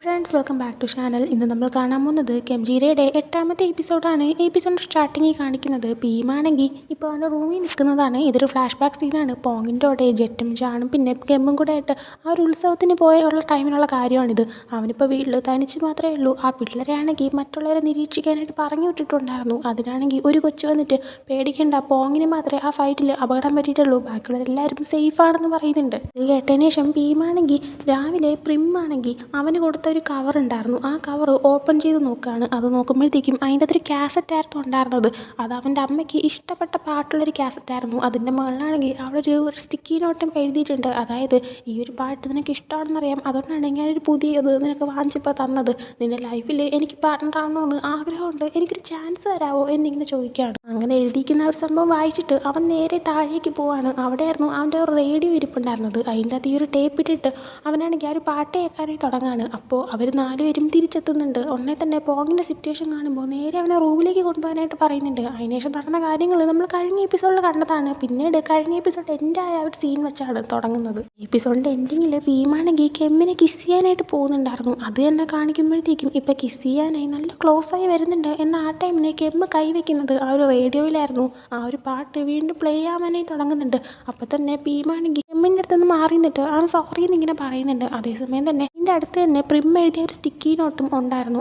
Friends, welcome back to channel. ഇന്ന് നമ്മൾ കാണാൻ പോകുന്നത് കെംജീരയുടെ 8ാമത്തെ എപ്പിസോഡാണ്. എപ്പിസോഡ് സ്റ്റാർട്ടിങ്ങിൽ കാണിക്കുന്നത് ഭീമാണെങ്കിൽ ഇപ്പോൾ അവൻ്റെ റൂമിൽ നിൽക്കുന്നതാണ്. ഇതൊരു ഫ്ലാഷ് ബാക്ക് സീനാണ്. പോങ്ങിൻ്റെ അവിടെ ജെറ്റും ജാണും പിന്നെ കെമ്മും കൂടെ ആയിട്ട് ആ ഒരു ഉത്സവത്തിന് പോയുള്ള ടൈമിനുള്ള കാര്യമാണിത്. അവനിപ്പോൾ വീട്ടിൽ തനിച്ച് മാത്രമേ ഉള്ളൂ. ആ പിള്ളേരെ ആണെങ്കിൽ മറ്റുള്ളവരെ നിരീക്ഷിക്കാനായിട്ട് പറഞ്ഞു വിട്ടിട്ടുണ്ടായിരുന്നു. അതിനാണെങ്കിൽ ഒരു കൊച്ചു വന്നിട്ട് പേടിക്കേണ്ട, പോങ്ങിന് മാത്രമേ ആ ഫൈറ്റിൽ അപകടം പറ്റിയിട്ടുള്ളൂ, ബാക്കിയുള്ളവരെല്ലാവരും സേഫാണെന്ന് പറയുന്നുണ്ട്. ഇത് കേട്ടതിന് ശേഷം ഭീമാണെങ്കിൽ രാവിലെ പ്രിമ്മാണെങ്കിൽ അവന് കൊടുത്ത ഒരു കവർ ഉണ്ടായിരുന്നു. ആ കവർ ഓപ്പൺ ചെയ്ത് നോക്കുകയാണ്. അത് നോക്കുമ്പോഴത്തേക്കും അതിൻ്റെ അകത്തൊരു കാസറ്റായിരുന്നു ഉണ്ടായിരുന്നത്. അത് അവൻ്റെ അമ്മയ്ക്ക് ഇഷ്ടപ്പെട്ട പാട്ടുള്ളൊരു കാസറ്റായിരുന്നു. അതിൻ്റെ മുകളിലാണെങ്കിൽ അവളൊരു സ്റ്റിക്കി നോട്ടും എഴുതിയിട്ടുണ്ട്. അതായത്, ഈ ഒരു പാട്ട് നിനക്ക് ഇഷ്ടമാണെന്നറിയാം, അതുകൊണ്ടാണ് ഞാനൊരു പുതിയത് നിനക്ക് വാങ്ങിച്ചപ്പോൾ തന്നത്. നിൻ്റെ ലൈഫിൽ എനിക്ക് പാർട്ട്ണർ ആവണമെന്ന് ആഗ്രഹമുണ്ട്, എനിക്കൊരു ചാൻസ് തരാമോ എന്നിങ്ങനെ ചോദിക്കുകയാണ്. അങ്ങനെ എഴുതിയിരിക്കുന്ന ഒരു സംഭവം വായിച്ചിട്ട് അവൻ നേരെ താഴേക്ക് പോവാണ്. അവിടെയായിരുന്നു അവൻ്റെ ഒരു റേഡിയോ ഇരിപ്പുണ്ടായിരുന്നത്. അതിൻ്റെ അകത്ത് ഈ ഒരു ടേപ്പ് ഇട്ടിട്ട് അവനാണെങ്കിൽ ആ ഒരു പാട്ട് കേൾക്കാനായി തുടങ്ങാണ്. അപ്പോൾ അവർ 4 പേരും തിരിച്ചെത്തുന്നുണ്ട്. ഉടനെ തന്നെ പോങ്ങിൻ്റെ സിറ്റുവേഷൻ കാണുമ്പോൾ നേരെ അവനെ റൂമിലേക്ക് കൊണ്ടുപോകാനായിട്ട് പറയുന്നുണ്ട്. അതിനുശേഷം നടന്ന കാര്യങ്ങൾ നമ്മൾ കഴിഞ്ഞ എപ്പിസോഡിൽ കണ്ടതാണ്. പിന്നീട് കഴിഞ്ഞ എപ്പിസോഡ് എൻഡായ ഒരു സീൻ വെച്ചാണ് തുടങ്ങുന്നത്. എപ്പിസോഡിൻ്റെ എൻഡിങ്ങിൽ ഭീമാണെങ്കിൽ കെമ്മിനെ കിസ് ചെയ്യാനായിട്ട് പോകുന്നുണ്ടായിരുന്നു. അത് തന്നെ കാണിക്കുമ്പോഴത്തേക്കും ഇപ്പം കിസ് ചെയ്യാനായി നല്ല ക്ലോസായി വരുന്നുണ്ട്. എന്നാൽ ആ ടൈമിന് കെമ്മ് കൈവയ്ക്കുന്നത് ആ ഒരു റേഡിയോയിലായിരുന്നു. ആ ഒരു പാട്ട് വീണ്ടും പ്ലേ ആവാനായി തുടങ്ങുന്നുണ്ട്. അപ്പം തന്നെ ഭീമാണെങ്കിൽ കെമ്മിൻ്റെ അടുത്തുനിന്ന് മാറി നിന്നിട്ട് അവൻ സോറി എന്നിങ്ങനെ പറയുന്നുണ്ട്. അതേസമയം തന്നെ ഇതിൻ്റെ അടുത്ത് തന്നെ പ്രിം എഴുതിയ ഒരു സ്റ്റിക്കി നോട്ടും ഉണ്ടായിരുന്നു.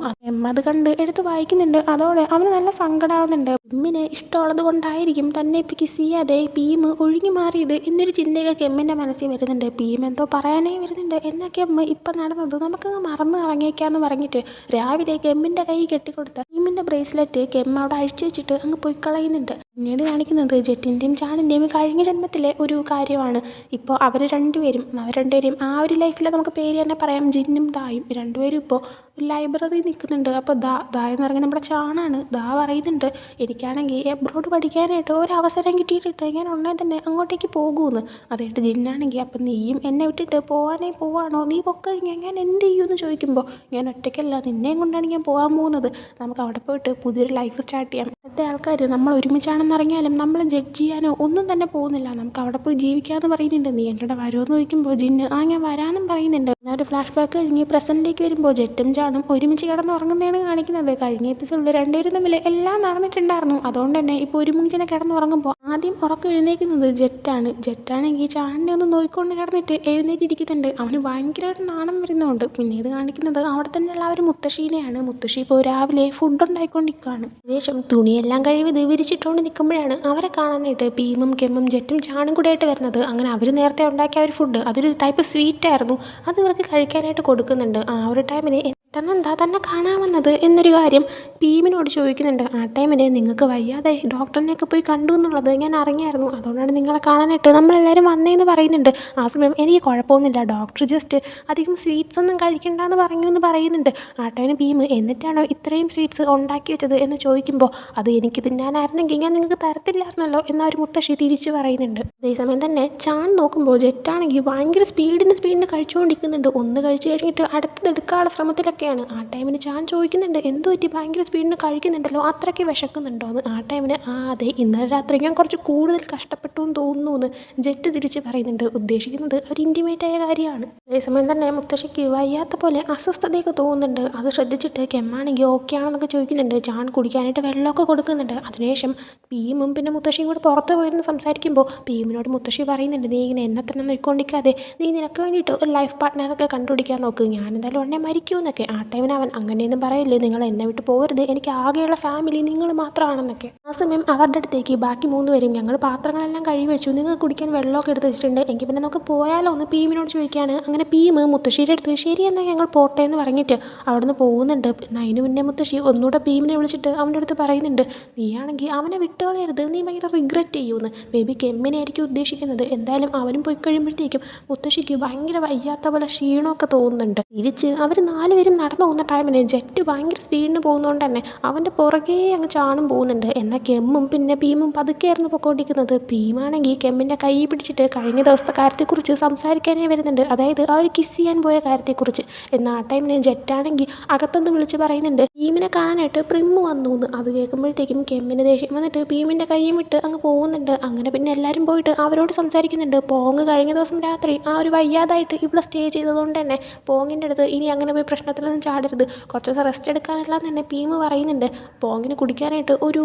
അത് കണ്ട് എടുത്ത് വായിക്കുന്നുണ്ട്. അതോടെ അവന് നല്ല സങ്കടമാവുന്നുണ്ട്. പ്രിമ്മിന് ഇഷ്ടമുള്ളത് കൊണ്ടായിരിക്കും തന്നെ ഇപ്പം കിസ് ചെയ്യാതെ പീം ഒഴുകി മാറിയത് എന്നൊരു ചിന്തയൊക്കെ കെമ്മിൻ്റെ മനസ്സിൽ വരുന്നുണ്ട്. പീം എന്തോ പറയാനേ വരുന്നുണ്ട്. എന്നാൽ കെമ്മ് ഇപ്പം നടന്നത് നമുക്കങ്ങ് മറന്ന് ഇറങ്ങിയേക്കാന്ന് പറഞ്ഞിട്ട് രാവിലെ കെമ്മിൻ്റെ കൈ കെട്ടിക്കൊടുത്ത പീമിൻ്റെ ബ്രേസ്ലെറ്റ് കെമ്മ് അവിടെ അഴിച്ചു വെച്ചിട്ട് അങ്ങ് പോയി കളയുന്നുണ്ട്. പിന്നീട് കാണിക്കുന്നത് ജെറ്റിൻ്റെയും ജാണിൻ്റെയും കഴിഞ്ഞ ജന്മത്തിലെ ഒരു കാര്യമാണ്. ഇപ്പോൾ അവർ രണ്ടുപേരും ആ ഒരു ലൈഫിൽ നമുക്ക് പേര് തന്നെ പറയാം, ജിന്നും ദായും. രണ്ടുപേരും ഇപ്പോൾ ഒരു ലൈബ്രറി നിൽക്കുന്നുണ്ട്. അപ്പോൾ ദാ എന്ന് പറഞ്ഞാൽ നമ്മുടെ ചാണാണ്. ദാ പറയുന്നുണ്ട്, എനിക്കാണെങ്കിൽ എബ്രോഡ് പഠിക്കാനായിട്ട് ഒരു അവസരം കിട്ടിയിട്ടിട്ട് ഞാൻ ഉടനെ തന്നെ അങ്ങോട്ടേക്ക് പോകുമെന്ന്. അതായിട്ട് ജിന്നാണെങ്കിൽ, അപ്പം നീയും എന്നെ വിട്ടിട്ട് പോവാണോ, നീ പൊക്കഴിഞ്ഞാൽ ഞാൻ എന്ത് ചെയ്യുമെന്ന് ചോദിക്കുമ്പോൾ, ഞാൻ ഒറ്റയ്ക്കല്ല, നിന്നെയും കൊണ്ടാണ് ഞാൻ പോകാൻ പോകുന്നത്, നമുക്ക് അവിടെ പോയിട്ട് പുതിയൊരു ലൈഫ് സ്റ്റാർട്ട് ചെയ്യാം. ഇന്നത്തെ ആൾക്കാർ നമ്മൾ ഒരുമിച്ചാണെന്നറിഞ്ഞാലും നമ്മളെ ജഡ്ജ് ചെയ്യാനോ ഒന്നും തന്നെ പോകുന്നില്ല, നമുക്ക് അവിടെ പോയി ജീവിക്കാമെന്ന് പറയുന്നുണ്ട്. നീ എൻ്റെ വരുമെന്ന് ചോദിക്കുമ്പോൾ ജിന്ന് ഞാൻ വരാമെന്നും പറയുന്നുണ്ട്. എന്നാൽ ഒരു ഫ്ലാഷ് ബാക്ക് കഴിഞ്ഞ് പ്രസൻറ്റിലേക്ക് വരുമ്പോൾ ജെറ്റും ജാണും ഒരുമിച്ച് കിടന്ന് ഉറങ്ങുന്നതാണ് കാണിക്കുന്നത്. കഴിഞ്ഞ എപ്പിസോഡിൽ രണ്ടുപേരും തമ്മിൽ എല്ലാം നടന്നിട്ടുണ്ടായിരുന്നു. അതുകൊണ്ട് തന്നെ ഇപ്പോൾ ഒരുമിച്ചിനെ കിടന്നുറങ്ങുമ്പോൾ ആദ്യം ഉറക്കം എഴുന്നേൽക്കുന്നത് ജെറ്റാണെങ്കിൽ ചാണിനെ ഒന്ന് നോക്കിക്കൊണ്ട് കിടന്നിട്ട് എഴുന്നേറ്റിരിക്കുന്നുണ്ട്. അവന് ഭയങ്കരമായിട്ട് നാണം വരുന്നുണ്ട്. പിന്നീട് കാണിക്കുന്നത് അവിടെ തന്നെയുള്ള ആ ഒരു മുത്തശ്ശീനെയാണ്. മുത്തശ്ശി ഇപ്പോൾ രാവിലെ ഫുഡ് ഉണ്ടായിക്കൊണ്ടിരിക്കുകയാണ്. ശേഷം തുണിയെല്ലാം കഴിവ് വിരിച്ചിട്ടുകൊണ്ട് നിൽക്കുമ്പോഴാണ് അവരെ കാണാനായിട്ട് പീമും കെമ്മും ജെറ്റും ചാണും കൂടെ ആയിട്ട് വരുന്നത്. അങ്ങനെ അവർ നേരത്തെ ഉണ്ടാക്കിയ ഒരു ഫുഡ് അതൊരു ടൈപ്പ് സ്വീറ്റ് ആയിരുന്നു. അത് ഇവർക്ക് കഴിക്കാനായിട്ട് കൊടുക്കുന്നുണ്ട്. ആ ഒരു ടൈമിന് പെട്ടെന്നെന്താ തന്നെ കാണാമെന്നത് എന്നൊരു കാര്യം പീമിനോട് ചോദിക്കുന്നുണ്ട്. ആ ടൈമിന് നിങ്ങൾക്ക് വയ്യാതെ ഡോക്ടറിനെയൊക്കെ പോയി കണ്ടു എന്നുള്ളത് ഞാൻ അറിഞ്ഞായിരുന്നു, അതുകൊണ്ടാണ് നിങ്ങളെ കാണാനായിട്ട് നമ്മളെല്ലാവരും വന്നതെന്ന് പറയുന്നുണ്ട്. ആ സമയം എനിക്ക് കുഴപ്പമൊന്നുമില്ല, ഡോക്ടർ ജസ്റ്റ് അധികം സ്വീറ്റ്സ് ഒന്നും കഴിക്കണ്ടെന്ന് പറഞ്ഞു എന്ന് പറയുന്നുണ്ട്. ആ ടൈമിന് പീം എന്നിട്ടാണോ ഇത്രയും സ്വീറ്റ്സ് ഉണ്ടാക്കി വെച്ചത് എന്ന് ചോദിക്കുമ്പോൾ, അത് എനിക്ക് തിന്നാനായിരുന്നെങ്കിൽ ഞാൻ നിങ്ങൾക്ക് തരത്തില്ലായിരുന്നല്ലോ എന്ന ഒരു മുത്തശ്ശി തിരിച്ചു പറയുന്നുണ്ട്. അതേസമയം തന്നെ ചാൺ നോക്കുമ്പോൾ ജെറ്റാണെങ്കിൽ ഭയങ്കര സ്പീഡിന് കഴിച്ചുകൊണ്ടിരിക്കുന്നുണ്ട്. ഒന്ന് കഴിച്ച് കഴിഞ്ഞിട്ട് അടുത്തത് എടുക്കാനുള്ള ശ്രമത്തിലൊക്കെ. ആ ടൈമിന് ചാൻ ചോദിക്കുന്നുണ്ട്, എന്തോ പറ്റി ഭയങ്കര സ്പീഡിന് കഴിക്കുന്നുണ്ടല്ലോ, അത്രയ്ക്ക് വിശക്കുന്നുണ്ടോ എന്ന്. ആ ടൈമിന് അതെ, ഇന്നലെ രാത്രി ഞാൻ കുറച്ച് കൂടുതൽ കഷ്ടപ്പെട്ടു എന്ന് തോന്നുന്നു എന്ന് ജെറ്റ് തിരിച്ച് പറയുന്നുണ്ട്. ഉദ്ദേശിക്കുന്നത് ഒരു ഇൻറ്റിമേറ്റായ കാര്യമാണ്. അതേസമയം തന്നെ മുത്തശ്ശിക്ക് വയ്യാത്ത പോലെ അസ്വസ്ഥതയൊക്കെ തോന്നുന്നുണ്ട്. അത് ശ്രദ്ധിച്ചിട്ട് കെമ്മാണെങ്കിൽ ഓക്കെ ആണെന്നൊക്കെ ചോദിക്കുന്നുണ്ട്. ചാൻ കുടിക്കാനായിട്ട് വെള്ളമൊക്കെ കൊടുക്കുന്നുണ്ട്. അതിനുശേഷം പീമും പിന്നെ മുത്തശ്ശിയും കൂടെ പുറത്ത് പോയിരുന്ന് സംസാരിക്കുമ്പോൾ പീമിനോട് മുത്തശ്ശി പറയുന്നുണ്ട്, നീ ഇങ്ങനെ എന്നെ തന്നെ നോക്കിക്കൊണ്ടിരിക്കാതെ നീ നിനക്ക് വേണ്ടിയിട്ട് ഒരു ലൈഫ് പാർട്ട്ണറൊക്കെ കണ്ടുപിടിക്കാൻ നോക്ക്, ഞാനെന്തായാലും ഉടനെ മരിക്കുമെന്നൊക്കെ. ആ ടൈമിന് അവൻ അങ്ങനെയൊന്നും പറയില്ലേ, നിങ്ങൾ എന്നെ വിട്ട് പോകരുത്, എനിക്ക് ആകെയുള്ള ഫാമിലി നിങ്ങൾ മാത്രമാണെന്നൊക്കെ. ആ സമയം അവരുടെ അടുത്തേക്ക് ബാക്കി 3 പേരും, ഞങ്ങൾ പാത്രങ്ങളെല്ലാം കഴുകി വെച്ചു, നിങ്ങൾക്ക് കുടിക്കാൻ വെള്ളമൊക്കെ എടുത്ത് വെച്ചിട്ടുണ്ട്, എങ്കിൽ പിന്നെ നമുക്ക് പോയാലോ എന്ന് പീമിനോട് ചോദിക്കുകയാണ്. അങ്ങനെ പീം മുത്തശ്ശിയുടെ അടുത്ത് ശരി എന്നാൽ ഞങ്ങൾ പോട്ടെ എന്ന് പറഞ്ഞിട്ട് അവിടെ നിന്ന് പോകുന്നുണ്ട്. അതിന് മുന്നേ മുത്തശ്ശി ഒന്നുകൂടെ പീമിനെ വിളിച്ചിട്ട് അവൻ്റെ അടുത്ത് പറയുന്നുണ്ട്, നീയാണെങ്കിൽ അവനെ വിട്ടുകളയരുത്, നീ ഭയങ്കര റിഗ്രറ്റ് ചെയ്യുമെന്ന്. മേ ബി കെമ്മിനെ ആയിരിക്കും ഉദ്ദേശിക്കുന്നത്. എന്തായാലും അവനും പോയി കഴിയുമ്പോഴത്തേക്കും മുത്തശ്ശിക്ക് ഭയങ്കര വയ്യാത്ത പോലെ ക്ഷീണമൊക്കെ തോന്നുന്നുണ്ട്. തിരിച്ച് അവർ 4 പേരും നടന്നു പോകുന്ന ടൈമിന് ജെറ്റ് ഭയങ്കര സ്പീഡിന് പോകുന്നതുകൊണ്ട് തന്നെ അവൻ്റെ പുറകെ അങ്ങ് ചാണും പോകുന്നുണ്ട്. എന്നാൽ കെമ്മും പിന്നെ പീമും പതുക്കെയായിരുന്നു പൊക്കോണ്ടിരിക്കുന്നത്. പീമാണെങ്കിൽ കെമ്മിൻ്റെ കൈ പിടിച്ചിട്ട് കഴിഞ്ഞ ദിവസത്തെ കാര്യത്തെക്കുറിച്ച് സംസാരിക്കാനേ വരുന്നുണ്ട്. അതായത് ആ ഒരു കിസ് ചെയ്യാൻ പോയ കാര്യത്തെക്കുറിച്ച്. എന്നാൽ ആ ടൈമിന് ജെറ്റാണെങ്കിൽ അകത്തുനിന്ന് വിളിച്ച് പറയുന്നുണ്ട്, ഈ ഭീമിനെ കാണാനായിട്ട് പ്രിമ്മ് വന്നു എന്ന്. അത് കേൾക്കുമ്പോഴത്തേക്കും കെമ്മിന് ദേഷ്യം വന്നിട്ട് ഭീമിൻ്റെ കയ്യും വിട്ട് അങ്ങ് പോകുന്നുണ്ട്. അങ്ങനെ പിന്നെ എല്ലാവരും പോയിട്ട് അവരോട് സംസാരിക്കുന്നുണ്ട്. പോങ് കഴിഞ്ഞ ദിവസം രാത്രി ആ ഒരു വയ്യാതായിട്ട് ഇവിടെ സ്റ്റേ ചെയ്തതുകൊണ്ട് തന്നെ പോങ്ങിൻ്റെ അടുത്ത് ഇനി അങ്ങനെ പോയി പ്രശ്നത്തിലൊന്നും ചാടരുത്, കുറച്ച് ദിവസം റെസ്റ്റ് എടുക്കാനെല്ലാം തന്നെ ഭീമ് പറയുന്നുണ്ട്. പോങ്ങിന് കുടിക്കാനായിട്ട് ഒരു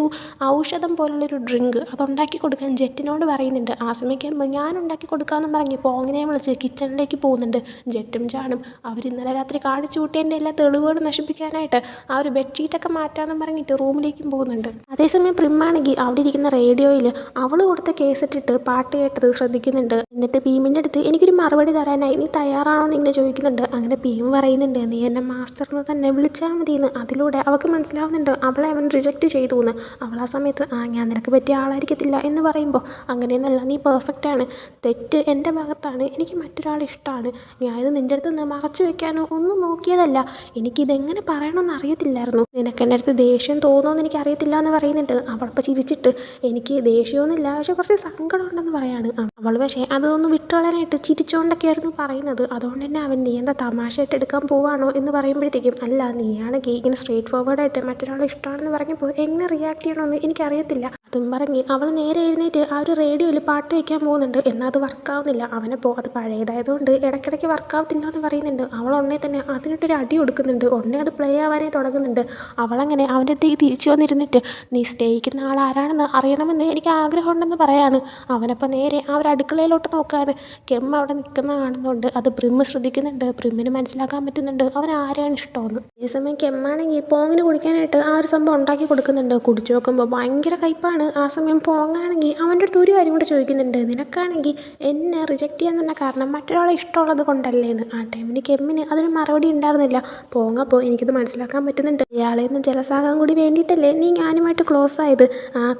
ഔഷധം പോലുള്ളൊരു ഡ്രിങ്ക് അതുണ്ടാക്കി കൊടുക്കാൻ ജെറ്റിനോട് പറയുന്നുണ്ട്. ആ സമയം ഞാൻ ഉണ്ടാക്കി കൊടുക്കാമെന്നും പറഞ്ഞ് പോങ്ങിനെ വിളിച്ച് കിച്ചണിലേക്ക് പോകുന്നുണ്ട്. ജെറ്റും ജാണും അവർ ഇന്നലെ രാത്രി കാണിച്ചു കൂട്ടിയതിൻ്റെ എല്ലാ തെളിവുകളും നശിപ്പിക്കാനായിട്ട് ആ ഒരു ബെഡ്ഷീറ്റൊക്കെ മാറ്റാമെന്ന് പറഞ്ഞിട്ട് റൂമിലേക്കും പോകുന്നുണ്ട്. അതേസമയം പ്രിമ്മാണെങ്കിൽ അവിടെ ഇരിക്കുന്ന റേഡിയോയിൽ അവൾ കൊടുത്ത കേസിട്ടിട്ട് പാട്ട് കേട്ടത് ശ്രദ്ധിക്കുന്നുണ്ട്. എന്നിട്ട് ഭീമിൻ്റെ അടുത്ത് എനിക്കൊരു മറുപടി തരാനായി നീ തയ്യാറാണോ എന്ന് ഇങ്ങനെ ചോദിക്കുന്നുണ്ട്. അങ്ങനെ ഭീം പറയുന്നുണ്ട് നീ എന്നെ മാസ്റ്ററിന് തന്നെ വിളിച്ചാൽ മതിയെന്ന്. അതിലൂടെ അവൾക്ക് മനസ്സിലാവുന്നുണ്ട് അവളെ അവൻ റിജക്റ്റ് ചെയ്തു എന്ന്. അവൾ ആ സമയത്ത് ഞാൻ നിനക്ക് പറ്റിയ ആളായിരിക്കത്തില്ല എന്ന് പറയുമ്പോൾ അങ്ങനെയൊന്നല്ല, നീ പെർഫെക്റ്റ് ആണ്, തെറ്റ് എൻ്റെ ഭാഗത്താണ്, എനിക്ക് മറ്റൊരാളെ ഇഷ്ടമാണ്, ഞാനിത് നിൻ്റെ അടുത്ത് നിന്ന് മറച്ചു വെക്കാനോ ഒന്നും നോക്കിയതല്ല, എനിക്കിതെങ്ങനെ പറയണമെന്ന് അറിയത്തില്ലായിരുന്നു, നിനക്ക് എൻ്റെ അടുത്ത് ദേഷ്യം തോന്നുമെന്ന് എനിക്കറിയത്തില്ല എന്ന് പറയുന്നുണ്ട്. അവളപ്പോൾ ചിരിച്ചിട്ട് എനിക്ക് ദേഷ്യമൊന്നുമില്ല പക്ഷെ കുറച്ച് സങ്കടം ഉണ്ടെന്ന് പറയാണ്. അവൾ പക്ഷേ അതൊന്ന് വിട്ടുകളയാനായിട്ട് ചിരിച്ചുകൊണ്ടൊക്കെയായിരുന്നു പറയുന്നത്. അതുകൊണ്ട് തന്നെ അവൻ നീ എന്താ തമാശയായിട്ട് എടുക്കാൻ പോവാണോ എന്ന് പറയുമ്പോഴത്തേക്കും അല്ല, നീയാണെങ്കിൽ ഇങ്ങനെ സ്ട്രേറ്റ് ഫോർവേഡായിട്ട് മറ്റൊരാളെ ഇഷ്ടമാണെന്ന് പറഞ്ഞപ്പോൾ എങ്ങനെ റിയാക്ട് ചെയ്യണമെന്ന് എനിക്കറിയത്തില്ല. അതും പറഞ്ഞ് അവൾ നേരെ എഴുന്നേറ്റ് ആ ഒരു റേഡിയോയിൽ പാട്ട് വയ്ക്കാൻ പോകുന്നുണ്ട്. എന്നാൽ അത് വർക്കാവുന്നില്ല. അവനപ്പോൾ അത് പഴയതായതുകൊണ്ട് ഇടയ്ക്കിടയ്ക്ക് വർക്കാവത്തില്ല എന്ന് പറയുന്നുണ്ട്. അവൾ ഉടനെ തന്നെ അതിനിട്ടൊരു അടി കൊടുക്കുന്നുണ്ട്. ഉടനെ അത് പ്ലേ ആവാനേ തുടങ്ങുന്നുണ്ട്. അവളങ്ങനെ അവൻ്റെ അടുത്തേക്ക് തിരിച്ചു വന്നിരുന്നിട്ട് നീ സ്നേഹിക്കുന്ന ആൾ ആരാണെന്ന് അറിയണമെന്ന് എനിക്ക് ആഗ്രഹമുണ്ടെന്ന് പറയാണ്. അവനപ്പോൾ നേരെ ആ ഒരു അടുക്കളയിലോട്ട് നോക്കുകയാണ്. കെമ്മ അവിടെ നിൽക്കുന്ന കാണുന്നുണ്ട്. അത് പ്രിമ്മ് ശ്രദ്ധിക്കുന്നുണ്ട്. പ്രിമ്മിന് മനസ്സിലാക്കാൻ പറ്റുന്നുണ്ട് അവൻ ആരെയാണ് ഇഷ്ടമെന്ന്. ഈ സമയം കെമ്മാണെങ്കിൽ പോങ്ങിന് കുടിക്കാനായിട്ട് ആ ഒരു സംഭവം ഉണ്ടാക്കി കൊടുക്കുന്നുണ്ട്. കുടിച്ചു നോക്കുമ്പോൾ ഭയങ്കര കയ്പ്പാണ്. ആ സമയം പോങ്ങാണെങ്കിൽ അവൻ്റെ അടുത്ത് ഒരു കാര്യം കൂടെ ചോദിക്കുന്നുണ്ട്, നിനക്കാണെങ്കിൽ എന്നെ റിജക്റ്റ് ചെയ്യാൻ തന്നെ കാരണം മറ്റൊരാളെ ഇഷ്ടമുള്ളത് കൊണ്ടല്ലേ എന്ന്. ആ ടൈമിന് കെമ്മിന് അതിന് മറുപടി ഉണ്ടായിരുന്നില്ല. പോങ്ങപ്പോൾ എനിക്കത് മനസ്സിലാക്കാൻ പറ്റുന്നുണ്ട്, ഇയാളെ ഒന്ന് ജലസാകാൻ കൂടി വേണ്ടിയിട്ടല്ലേ നീ ഞാനുമായിട്ട് ക്ലോസ് ആയത്.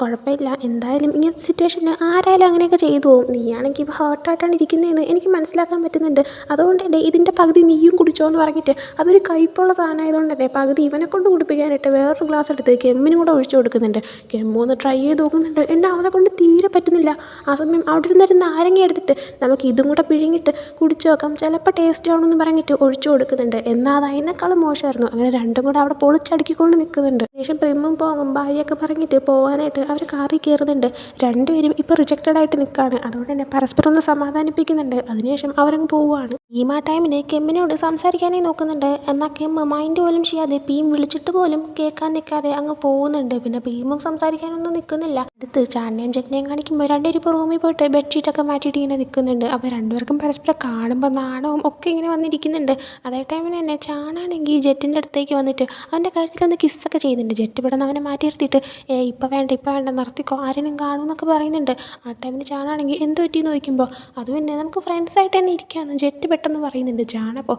കുഴപ്പമില്ല, എന്തായാലും ഇങ്ങനത്തെ സിറ്റുവേഷനിൽ ആരായാലും അങ്ങനെയൊക്കെ ചെയ്തു പോകും, നീയാണെങ്കിൽ ഇപ്പോൾ ഹേർട്ടായിട്ടാണ് ഇരിക്കുന്നതെന്ന് എനിക്ക് മനസ്സിലാക്കാൻ പറ്റുന്നുണ്ട്, അതുകൊണ്ട് തന്നെ ഇതിൻ്റെ പകുതി നീയും കുടിച്ചോ എന്ന് പറഞ്ഞിട്ട് അതൊരു കയ്പുള്ള സാധനമായതുകൊണ്ട് തന്നെ പകുതി ഇവനെ കൊണ്ട് കുടിപ്പിക്കാനായിട്ട് വേറൊരു ഗ്ലാസ് എടുത്ത് കെമ്മിനും കൂടെ ഒഴിച്ചു കൊടുക്കുന്നുണ്ട്. കെമ്മൊന്ന് ട്രൈ ചെയ്ത് നോക്കുന്നുണ്ട്. എന്നെ അവനെ കൊണ്ട് തീരെ പറ്റുന്നില്ല. ആ സമയം അവിടെ ഇരുന്നൊരു നാരങ്ങ എടുത്തിട്ട് നമുക്ക് ഇതും കൂടെ പിഴിഞ്ഞിട്ട് കുടിച്ചു നോക്കാം, ചിലപ്പോൾ ടേസ്റ്റ് ആവണമെന്ന് പറഞ്ഞിട്ട് ഒഴിച്ചു കൊടുക്കുന്നുണ്ട്. എന്നാൽ അത് അതിനേക്കാളും മോശമായിരുന്നു. അങ്ങനെ രണ്ടും കൂടെ അവിടെ പൊളിച്ചടുക്കിക്കൊണ്ട് നിൽക്കുന്നുണ്ട്. ശേഷം പ്രിമ്മും പോങ്ങും ബായിയൊക്കെ പറഞ്ഞിട്ട് പോകാനായിട്ട് അവർ കാറിൽ കയറുന്നുണ്ട്. രണ്ടുപേരും ഇപ്പോൾ റിജക്റ്റഡ് ആയിട്ട് നിൽക്കുകയാണ്. അതുകൊണ്ട് തന്നെ പരസ്പരം ഒന്ന് സമാധാനിപ്പിക്കുന്നുണ്ട്. അതിനുശേഷം അവരങ്ങ് പോവുകയാണ്. ഭീം ആ ടൈമിന് കെമ്മിനോട് സംസാരിക്കാനായി നോക്കുന്നുണ്ട്. എന്നാൽ കെമ്മ് മൈൻഡ് പോലും ചെയ്യാതെ ഭീം വിളിച്ചിട്ട് പോലും കേൾക്കാൻ നിൽക്കാതെ അങ്ങ് പോകുന്നുണ്ട്. പിന്നെ ഭീമും സംസാരിക്കാനൊന്നും നിൽക്കുന്നില്ല. അടുത്ത് ചാണ്ടിയും ജെറ്റിനെയും കാണിക്കുമ്പോൾ രണ്ടുപേരും ഇപ്പോൾ റൂമിൽ പോയിട്ട് ബെഡ്ഷീറ്റൊക്കെ മാറ്റിയിട്ട് ഇങ്ങനെ നിൽക്കുന്നുണ്ട്. അപ്പോൾ രണ്ടുപേർക്കും പരസ്പരം കാണുമ്പോൾ നാണവും ഒക്കെ ഇങ്ങനെ വന്നിരിക്കുന്നുണ്ട്. അതേ ടൈമിൽ തന്നെ ചാണാണെങ്കിൽ ജെറ്റിൻ്റെ അടുത്തേക്ക് വന്നിട്ട് അവൻ്റെ കഴുത്തിലൊന്ന് കിസ്സൊക്കെ ചെയ്യുന്നുണ്ട്. ജെറ്റ് പെട്ടെന്ന് അവനെ മാറ്റി നിർത്തിയിട്ട് ഇപ്പം വേണ്ട നിർത്തിക്കോ, ആരെങ്കിലും കാണുമെന്നൊക്കെ പറയുന്നുണ്ട്. ആ ടൈമിന് ചാണാണെങ്കിൽ എന്ത് പറ്റിയെന്ന് ചോദിക്കുമ്പോൾ അത് പിന്നെ നമുക്ക് ഫ്രണ്ട്സായിട്ട് തന്നെ ഇരിക്കാമെന്ന് ജെറ്റ് പെട്ടെന്ന് പറയുന്നുണ്ട്. ചാണപ്പോൾ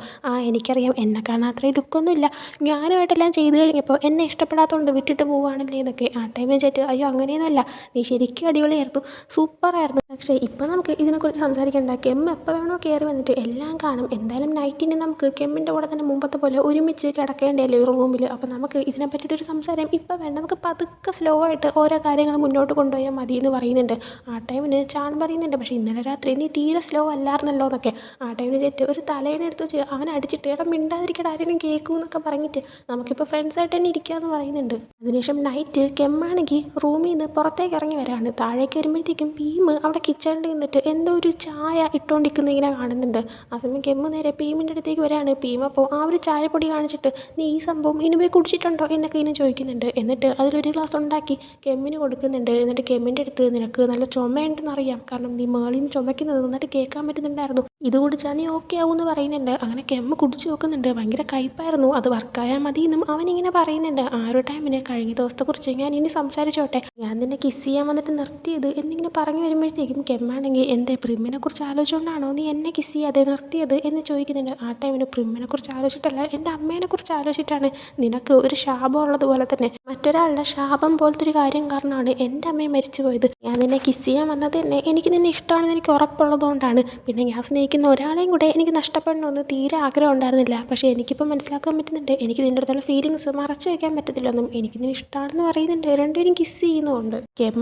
എനിക്കറിയാം, എന്നെ കാണാൻ അത്രയും ലുക്കൊന്നുമില്ല, ഞാനുമായിട്ടെല്ലാം ചെയ്ത് കഴിഞ്ഞപ്പോൾ എന്നെ ഇഷ്ടപ്പെടാത്തതുകൊണ്ട് വിട്ടിട്ട് പോവുകയാണല്ലേ എന്നൊക്കെ. ആ ടൈമിൽ ജെറ്റ് അയ്യോ അങ്ങനെയൊന്നുമല്ല, നീ ശരിക്കും അടിപൊളിയായിരുന്നു, സൂപ്പറായിരുന്നു, പക്ഷേ ഇപ്പം നമുക്ക് ഇതിനെക്കുറിച്ച് സംസാരിക്കേണ്ട, കെമ്മ് എപ്പോൾ വേണോ കയറി വന്നിട്ട് എല്ലാം കാണും, എന്തായാലും നൈറ്റിന് നമുക്ക് കെമ്മിൻ്റെ കൂടെ തന്നെ മുമ്പത്തെ പോലെ ഒരുമിച്ച് കിടക്കേണ്ടല്ലേ ഒരു റൂമിൽ, അപ്പോൾ നമുക്ക് ഇതിനെ പറ്റിയിട്ടൊരു സംസാരം ഇപ്പം വേണ്ട, നമുക്ക് പതുക്കെ സ്ലോ ആയിട്ട് ഓരോ കാര്യങ്ങൾ മുന്നോട്ട് കൊണ്ടുപോയാൽ മതി എന്ന് പറയുന്നുണ്ട്. ആ ടൈമിന് ചാൺ പറയുന്നുണ്ട് പക്ഷേ ഇന്നലെ രാത്രി നീ തീരെ സ്ലോ അല്ലായിരുന്നല്ലോ എന്നൊക്കെ. ആ ടൈമിന് ജെറ്റ് ഒരു തലേനെ എടുത്ത് വെച്ച് അവനെ അടിച്ചിട്ട് എടാ മിണ്ടാതിരിക്കട ആരെങ്കിലും കേൾക്കൂ എന്നൊക്കെ പറഞ്ഞിട്ട് നമുക്കിപ്പോൾ ഫ്രണ്ട്സായിട്ട് തന്നെ ഇരിക്കാമെന്ന് പറയുന്നുണ്ട്. അതിനുശേഷം നൈറ്റ് കെമ്മാണെങ്കിൽ റൂമിൽ നിന്ന് പുറത്തേക്ക് ഇറങ്ങി വരാണ്. താഴേക്ക് വരുമ്പോഴത്തേക്കും ഭീം അവിടെ കിച്ചണിൽ നിന്നിട്ട് എന്തോ ഒരു ചായ ഇട്ടുകൊണ്ടിരിക്കുന്ന ഇങ്ങനെ കാണുന്നുണ്ട്. ആ സമയം കെമ്മ് നേരെ ഭീമിൻ്റെ അടുത്തേക്ക് വരാണ്. ഭീം അപ്പോൾ ആ ഒരു ചായപ്പൊടി കാണിച്ചിട്ട് നീ ഈ സംഭവം ഇനി പോയി കുടിച്ചിട്ടുണ്ടോ എന്നൊക്കെ ഇനി ചോദിക്കുന്നുണ്ട്. എന്നിട്ട് അതിലൊരു ഗ്ലാസ് ഉണ്ടാക്കി കെമ്മിന് കൊടുക്കുന്നുണ്ട്. എന്നിട്ട് കെമ്മിൻ്റെ അടുത്ത് നിനക്ക് നല്ല ചുമയുണ്ടെന്ന് അറിയാം, കാരണം നീ മേളിൽ നിന്ന് ചുമയ്ക്കുന്നത് നന്നായിട്ട് കേൾക്കാൻ പറ്റുന്നുണ്ടായിരുന്നു, ഇത് കുടിച്ചാൽ നീ ഓക്കെ ആവുമെന്ന് പറയുന്നുണ്ട്. അങ്ങനെ കെമ്മ് കുടിച്ച് നോക്കുന്നുണ്ട്. ഭയങ്കര കയ്പ്പായിരുന്നു, അത് വർക്കായാൽ മതി എന്നും അവനിങ്ങനെ പറയുന്നുണ്ട്. ആ ഒരു ടൈമിന് കഴിഞ്ഞ ദിവസത്തെക്കുറിച്ച് ഞാൻ ഇനി സംസാരിച്ചോട്ടെ, ഞാൻ നിന്നെ കിസ് ചെയ്യാൻ വന്നിട്ട് നിർത്തിയത് എന്നിങ്ങനെ പറഞ്ഞു വരുമ്പോഴത്തേക്കും കെമ്മാണെങ്കിൽ എൻ്റെ പ്രിമ്മിനെ കുറിച്ച് ആലോചിച്ചുകൊണ്ടാണോ നീ എന്നെ കിസ് ചെയ്യാതെ നിർത്തിയത് എന്ന് ചോദിക്കുന്നുണ്ട്. ആ ടൈമിന് പ്രിമ്മിനെ കുറിച്ച് ആലോചിച്ചിട്ടല്ല, എൻ്റെ അമ്മേനെ കുറിച്ച് ആലോചിച്ചിട്ടാണ്, നിനക്ക് ഒരു ശാപം ഉള്ളതുപോലെ തന്നെ മറ്റൊരാളുടെ ശാപം പോലത്തെ ഒരു കാര്യം കാരണമാണ് എൻ്റെ അമ്മയെ മരിച്ചു പോയത്, ഞാൻ നിന്നെ കിസ് ചെയ്യാൻ വന്നത് തന്നെ എനിക്ക് നിന്നെ ഇഷ്ടമാണെന്ന് എനിക്ക് ഉറപ്പുള്ളതുകൊണ്ടാണ്, പിന്നെ ഞാൻ സ്നേഹിക്കുന്ന ഒരാളെയും കൂടെ എനിക്ക് നഷ്ടപ്പെടണമെന്ന് തീരെ ആഗ്രഹം ഉണ്ടായിരുന്നില്ല. പക്ഷേ എനിക്കിപ്പോൾ മനസ്സിലാക്കാൻ പറ്റുന്നുണ്ട്, എനിക്ക് നിൻ്റെ അടുത്തുള്ള ഫീലിങ്സ് മറച്ചു വയ്ക്കാൻ പറ്റത്തില്ലെന്നും. എനിക്ക് നിന്നെ ഇഷ്ടമാണെന്ന് പറയുന്നുണ്ട്. രണ്ടുപേരും കിസ് ചെയ്യുന്നുമുണ്ട്.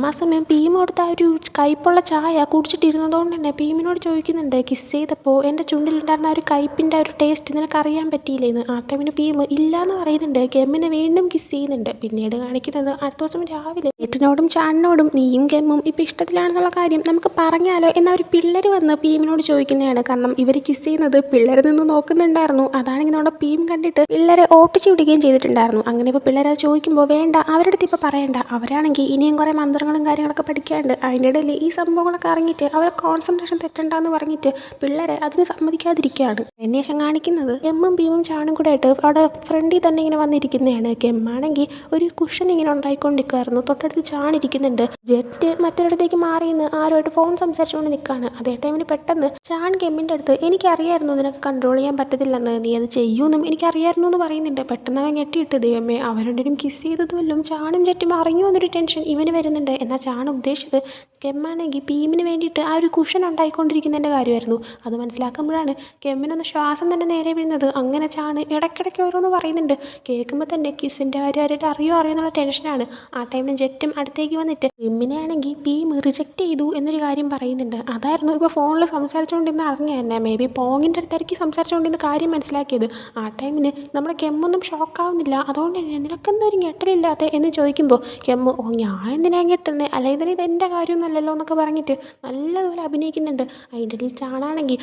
ആ സമയം ഭീമ കൊടുത്ത ആ ഒരു കയ്പുള്ള ചായ കുടിച്ചിട്ടിരുന്നതുകൊണ്ട് തന്നെ ഭീമിനോട് ചോദിക്കുന്നുണ്ട്, കിസ് ചെയ്തപ്പോൾ എൻ്റെ ചുണ്ടിലുണ്ടായിരുന്ന ആ ഒരു കയ്പിൻ്റെ ആ ഒരു ടേസ്റ്റ് നിനക്ക് അറിയാൻ പറ്റിയില്ലേന്ന്. ആ ടൈമിന് ഭീമ് ഇല്ലയെന്ന് പറയുന്നുണ്ട്. കെമ്മിനെ വീണ്ടും കിസ് ചെയ്യുന്നുണ്ട്. പിന്നീട് കാണിക്കുന്നത് അടുത്ത ദിവസം രാവിലെ ഏട്ടനോടും ചാണിനോടും നീയും കെമ്മും ഇപ്പം ഇഷ്ടത്തിലാണെന്നുള്ള കാര്യം നമുക്ക് പറഞ്ഞാലോ എന്ന ഒരു പിള്ളേർ വന്ന് ഭീമിനോട് ചോദിക്കുന്നതാണ്. കാരണം ഇവർ കിസ് ചെയ്യുന്നത് പിള്ളേരെ നിന്ന് നോക്കുന്നുണ്ടായിരുന്നു. അതാണെങ്കിൽ നമ്മുടെ ഭീം കണ്ടിട്ട് പിള്ളേരെ ഓട്ടിച്ചു വിടുകയും ചെയ്തിട്ടുണ്ടായിരുന്നു. അങ്ങനെ ഇപ്പോൾ പിള്ളേരെ ചോദിക്കുമ്പോൾ വേണ്ട, അവരുടെ അടുത്ത് ഇപ്പോൾ പറയണ്ട, അവരാണെങ്കിൽ ഇനിയും കുറേ മന്ത്രങ്ങളും കാര്യങ്ങളൊക്കെ പഠിക്കാണ്ട്. അതിൻ്റെ ഇടയിൽ ഈ സംഭവങ്ങളൊക്കെ അറിഞ്ഞിട്ട് അവരെ കോൺസെൻട്രേഷൻ തെറ്റണ്ടെന്ന് പറഞ്ഞിട്ട് പിള്ളേരെ അതിന് സമ്മതിക്കാതിരിക്കുകയാണ്. അന്വേഷണം കാണിക്കുന്നത് കെമ്മും ഭീമും ചാണും കൂടെ ആയിട്ട് അവിടെ ഫ്രണ്ടിൽ തന്നെ ഇങ്ങനെ വന്നിരിക്കുന്നതാണ്. കെമ്മാണെങ്കിൽ ഒരു കുഷൻ ഇങ്ങനെ ഉണ്ടായിക്കൊണ്ടിരിക്കുമായിരുന്നു. തൊട്ടടുത്ത് ചാണിരിക്കുന്നുണ്ട്. ജെറ്റ് മറ്റൊരിടത്തേക്ക് മാറിയെന്ന് ആരുമായിട്ട് ഫോൺ സംസാരിച്ചുകൊണ്ട് നിൽക്കുകയാണ്. അതേ ടൈമിന് പെട്ടെന്ന് ചാൺ കെമ്മിൻ്റെ അടുത്ത് എനിക്കറിയായിരുന്നു നിനക്ക് കൺട്രോൾ ചെയ്യാൻ പറ്റത്തില്ലെന്ന്, നീ അത് ചെയ്യുമെന്നും എനിക്കറിയായിരുന്നു എന്ന് പറയുന്നുണ്ട്. പെട്ടെന്ന് അവൻ ഞെട്ടിയിട്ട് ദൈവമേ അവരുടെയും കിസ് ചെയ്തതുമല്ലും ചാണും ജെറ്റും അറിഞ്ഞു എന്നൊരു ടെൻഷൻ ഇവന് വരുന്നുണ്ട്. എന്നാൽ ചാൺ ഉദ്ദേശിച്ചത് കെമ്മാണെങ്കിൽ ഭീമിന് വേണ്ടിയിട്ട് ആ ഒരു കുഷൻ ഉണ്ടായിക്കൊണ്ടിരിക്കുന്നതിൻ്റെ കാര്യമായിരുന്നു. അത് മനസ്സിലാക്കുമ്പോഴാണ് കെമ്മിനൊന്ന് ശ്വാസം തന്നെ നേരെ വീഴുന്നത്. അങ്ങനെ ചാണ് ഇടയ്ക്കിടയ്ക്ക് ഓരോന്ന് പറയുന്നുണ്ട്. കേൾക്കുമ്പോൾ തന്നെ കിസിൻ്റെ കാര്യം ആരായിട്ട് അറിയോ എന്നുള്ള ടെൻഷനാണ്. ആ ടൈമിൽ ജെറ്റും അടുത്തേക്ക് വന്നിട്ട് കെമ്മിനെ ആണെങ്കിൽ ഭീം റിജക്റ്റ് ചെയ്തു എന്നൊരു കാര്യം പറയുന്നുണ്ട്. അതായിരുന്നു ഇപ്പോൾ ഫോണിൽ സംസാരിച്ചുകൊണ്ടിരുന്ന അറിഞ്ഞ തന്നെ. മേ ബി പോങ്ങിൻ്റെ അടുത്തായിരിക്കും സംസാരിച്ചുകൊണ്ടിരുന്ന കാര്യം മനസ്സിലാക്കിയത്. ആ ടൈമിന് നമ്മുടെ കെമ്മൊന്നും ഷോക്കാവുന്നില്ല. അതുകൊണ്ട് തന്നെ നിനക്കെന്തോ ഒരു ഞെട്ടലില്ലാത്ത എന്ന് ചോദിക്കുമ്പോൾ കെമ്മ് ഓ ഞാൻ എന്തിനാ ഞെട്ടുന്നത്, അല്ലെങ്കിൽ ഇത് എൻ്റെ കാര്യമൊന്നുമല്ലല്ലോ എന്നൊക്കെ പറഞ്ഞിട്ട് നല്ലതുപോലെ അഭിനയിക്കുന്നുണ്ട്. അതിൻ്റെ ഇടയിൽ ചാണാണെങ്കിൽ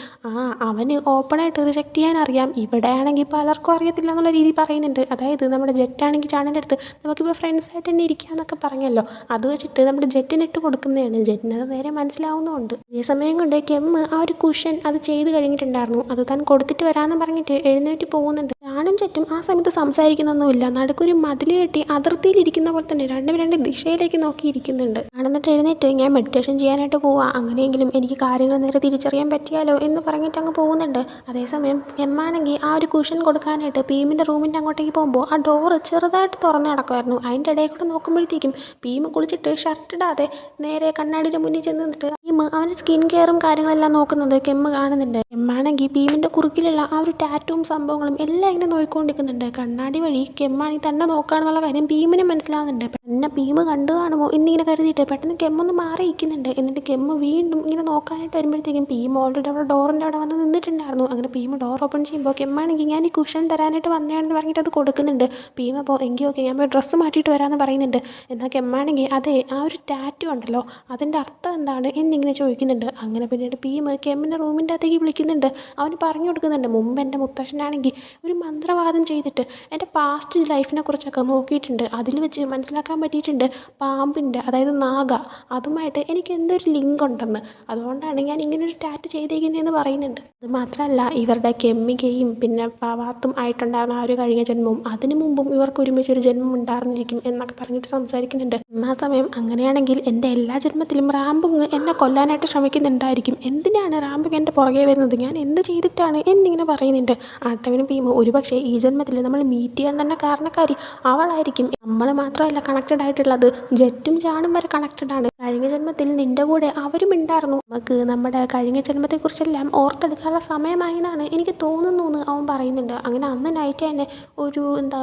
അവന് ഓപ്പണായിട്ട് റിജക്റ്റ് ചെയ്യാൻ അറിയാം, ഇവിടെ ആണെങ്കിൽ പലർക്കും അറിയത്തില്ല എന്നുള്ള രീതി പറയുന്നുണ്ട്. അതായത് നമ്മുടെ ജെറ്റാണെങ്കിൽ ചാണൻ്റെ അടുത്ത് നമുക്കിപ്പോൾ ഫ്രണ്ട്സായിട്ട് തന്നെ ഇരിക്കാമെന്നൊക്കെ പറഞ്ഞല്ലോ, അത് വെച്ചിട്ട് നമ്മുടെ ജെറ്റിനിട്ട് കൊടുക്കുന്നതാണ്. ജെറ്റിനത് നേരെ മനസ്സിലാവുന്നുമുണ്ട്. അതേ സമയം കൊണ്ട് കെമ്മ് ആ ഒരു കുഷൻ അത് ചെയ്ത് കഴിഞ്ഞിട്ടുണ്ടായിരുന്നു. അത് താൻ കൊടുത്തിട്ട് വരാമെന്ന് പറഞ്ഞിട്ട് എഴുന്നേറ്റ് പോകുന്നുണ്ട്. ചാണും ജെറ്റും ആ സമയത്ത് സംസാരിക്കുന്നൊന്നുമില്ല. നടുക്കൊരു മതിൽ കെട്ടി അതിർത്തിയിലിരിക്കുന്ന പോലെ തന്നെ രണ്ടും രണ്ട് ദിശയിലേക്ക് നോക്കിയിരിക്കുന്നുണ്ട്. എന്നിട്ട് എഴുന്നേറ്റ് ഞാൻ മെഡിറ്റേഷൻ ചെയ്യാനായിട്ട് പോവാം, അങ്ങനെയെങ്കിലും എനിക്ക് കാര്യങ്ങൾ നേരെ തിരിച്ചറിയാൻ പറ്റിയാലോ എന്ന് പറഞ്ഞിട്ട് അങ്ങ് പോകുന്നുണ്ട്. അതേസമയം എമ്മാണെങ്കിൽ ആ ഒരു കുഷൻ കൊടുക്കാനായിട്ട് ഭീമിൻ്റെ റൂമിൻ്റെ അങ്ങോട്ടേക്ക് പോകുമ്പോൾ ആ ഡോറ് ചെറുതായിട്ട് തുറന്ന് കിടക്കുമായിരുന്നു. അതിൻ്റെ ഇടയിൽ കൂടെ നോക്കുമ്പോഴത്തേക്കും ഭീം കുളിച്ചിട്ട് ഷർട്ട് ഇടാതെ നേരെ കണ്ണാടിയുടെ മുന്നിൽ ചെന്ന് നിന്നിട്ട് ഭീം അവൻ്റെ സ്കിൻ കെയറും കാര്യങ്ങളെല്ലാം നോക്കുന്നത് കെമ്മ് കാണുന്നുണ്ട്. എമ്മാണെങ്കിൽ ഭീമിൻ്റെ കുറുക്കിലുള്ള ആ ഒരു ടാറ്റും സംഭവങ്ങളും എല്ലാം ഇങ്ങനെ നോക്കിക്കൊണ്ടിരിക്കുന്നുണ്ട്. കണ്ണാടി വഴി കെമ്മാണെങ്കിൽ തന്നെ നോക്കുകയാണെന്നുള്ള കാര്യം ഭീമിന് മനസ്സിലാവുന്നുണ്ട്. എന്നെ ഭീം കണ്ടു കാണുമോ എന്നിങ്ങനെ കരുതിയിട്ട് പെട്ടെന്ന് കെമ്മൊന്ന് മാറിയിരിക്കുന്നുണ്ട്. എന്നിട്ട് കെമ്മ് വീണ്ടും ഇങ്ങനെ നോക്കാനായിട്ട് വരുമ്പോഴത്തേക്കും ഭീം ഓൾറെഡി അവിടെ ഡോറിൻ്റെ അവിടെ വന്ന് നിന്നിട്ടുണ്ടായിരുന്നു. അങ്ങനെ ഭീം ഡോർ ഓപ്പൺ ചെയ്യുമ്പോൾ കെമ്മാണെങ്കിൽ ഞാൻ ഈ കുഷൻ തരാനായിട്ട് വന്നതാണെന്ന് പറഞ്ഞിട്ട് അത് കൊടുക്കുന്നുണ്ട്. ഭീം അപ്പോൾ എങ്കിൽ ഓക്കെ ഞാൻ പോയി ഡ്രസ്സ് മാറ്റിയിട്ട് വരാമെന്ന് പറയുന്നുണ്ട്. എന്നാൽ കെമ്മാണെങ്കിൽ അതെ ആ ഒരു ടാറ്റു ഉണ്ടല്ലോ അതിൻ്റെ അർത്ഥം എന്താണ് എന്നിങ്ങനെ ചോദിക്കുന്നുണ്ട്. അങ്ങനെ പിന്നീട് ഭീം കെമ്മിൻ്റെ റൂമിൻ്റെ അകത്തേക്ക് വിളിക്കുന്നുണ്ട്. അവന് പറഞ്ഞു കൊടുക്കുന്നുണ്ട്, മുമ്പ് എൻ്റെ മുത്തശ്ശനാണെങ്കിൽ ഒരു മന്ത്രവാദം ചെയ്തിട്ട് എൻ്റെ പാസ്റ്റ് ലൈഫിനെ കുറിച്ചൊക്കെ നോക്കിയിട്ടുണ്ട്. അതിൽ വെച്ച് മനസ്സിലാക്കാൻ പറ്റിയിട്ടുണ്ട് പാമ്പിൻ്റെ അതായത് നാഗ അതുമായിട്ട് എനിക്ക് എന്തൊരു ലിങ്ക് ഉണ്ടെന്ന്. അതുകൊണ്ടാണ് ഞാൻ ഇങ്ങനൊരു ടാറ്റു ചെയ്തേക്കുന്നതെന്ന് പറയുന്നുണ്ട്. അത് മാത്രമല്ല ഇവരുടെ കെമ്മികയും പിന്നെ പവാത്തും ആയിട്ടുണ്ടായിരുന്ന ആ ഒരു കഴിഞ്ഞ ജന്മവും അതിനു മുമ്പും ഇവർക്ക് ഒരുമിച്ചൊരു ജന്മം ഉണ്ടായിരുന്നിരിക്കും എന്നൊക്കെ പറഞ്ഞിട്ട് സംസാരിക്കുന്നുണ്ട്. ആ സമയം അങ്ങനെയാണെങ്കിൽ എൻ്റെ എല്ലാ ജന്മത്തിലും റാംബുങ് എന്നെ കൊല്ലാനായിട്ട് ശ്രമിക്കുന്നുണ്ടായിരിക്കും. എന്തിനാണ് റാംബുങ് എൻ്റെ പുറകെ വരുന്നത്, ഞാൻ എന്ത് ചെയ്തിട്ടാണ് എന്നിങ്ങനെ പറയുന്നുണ്ട്. ആ ടൈമിന് ഭീം ഒരുപക്ഷെ ഈ ജന്മത്തിൽ നമ്മൾ മീറ്റ് ചെയ്യാൻ തന്നെ കാരണക്കാരി അവളായിരിക്കും. നമ്മൾ മാത്രമല്ല കണക്റ്റഡ് ആയിട്ടുള്ളത്, ജെറ്റും ചാണും വരെ കണക്റ്റഡ് ആണ്. കഴിഞ്ഞ ജന്മത്തിൽ നിൻ്റെ കൂടെ അവരും ഉണ്ടായിരുന്നു. നമുക്ക് നമ്മുടെ കഴിഞ്ഞ ജന്മത്തെക്കുറിച്ചെല്ലാം ഓർത്തെടുക്കാനുള്ള സമയമായി എന്നാണ് എനിക്ക് തോന്നുന്നു എന്ന് അവൻ പറയുന്നുണ്ട്. അങ്ങനെ അന്ന് നൈറ്റ് തന്നെ ഒരു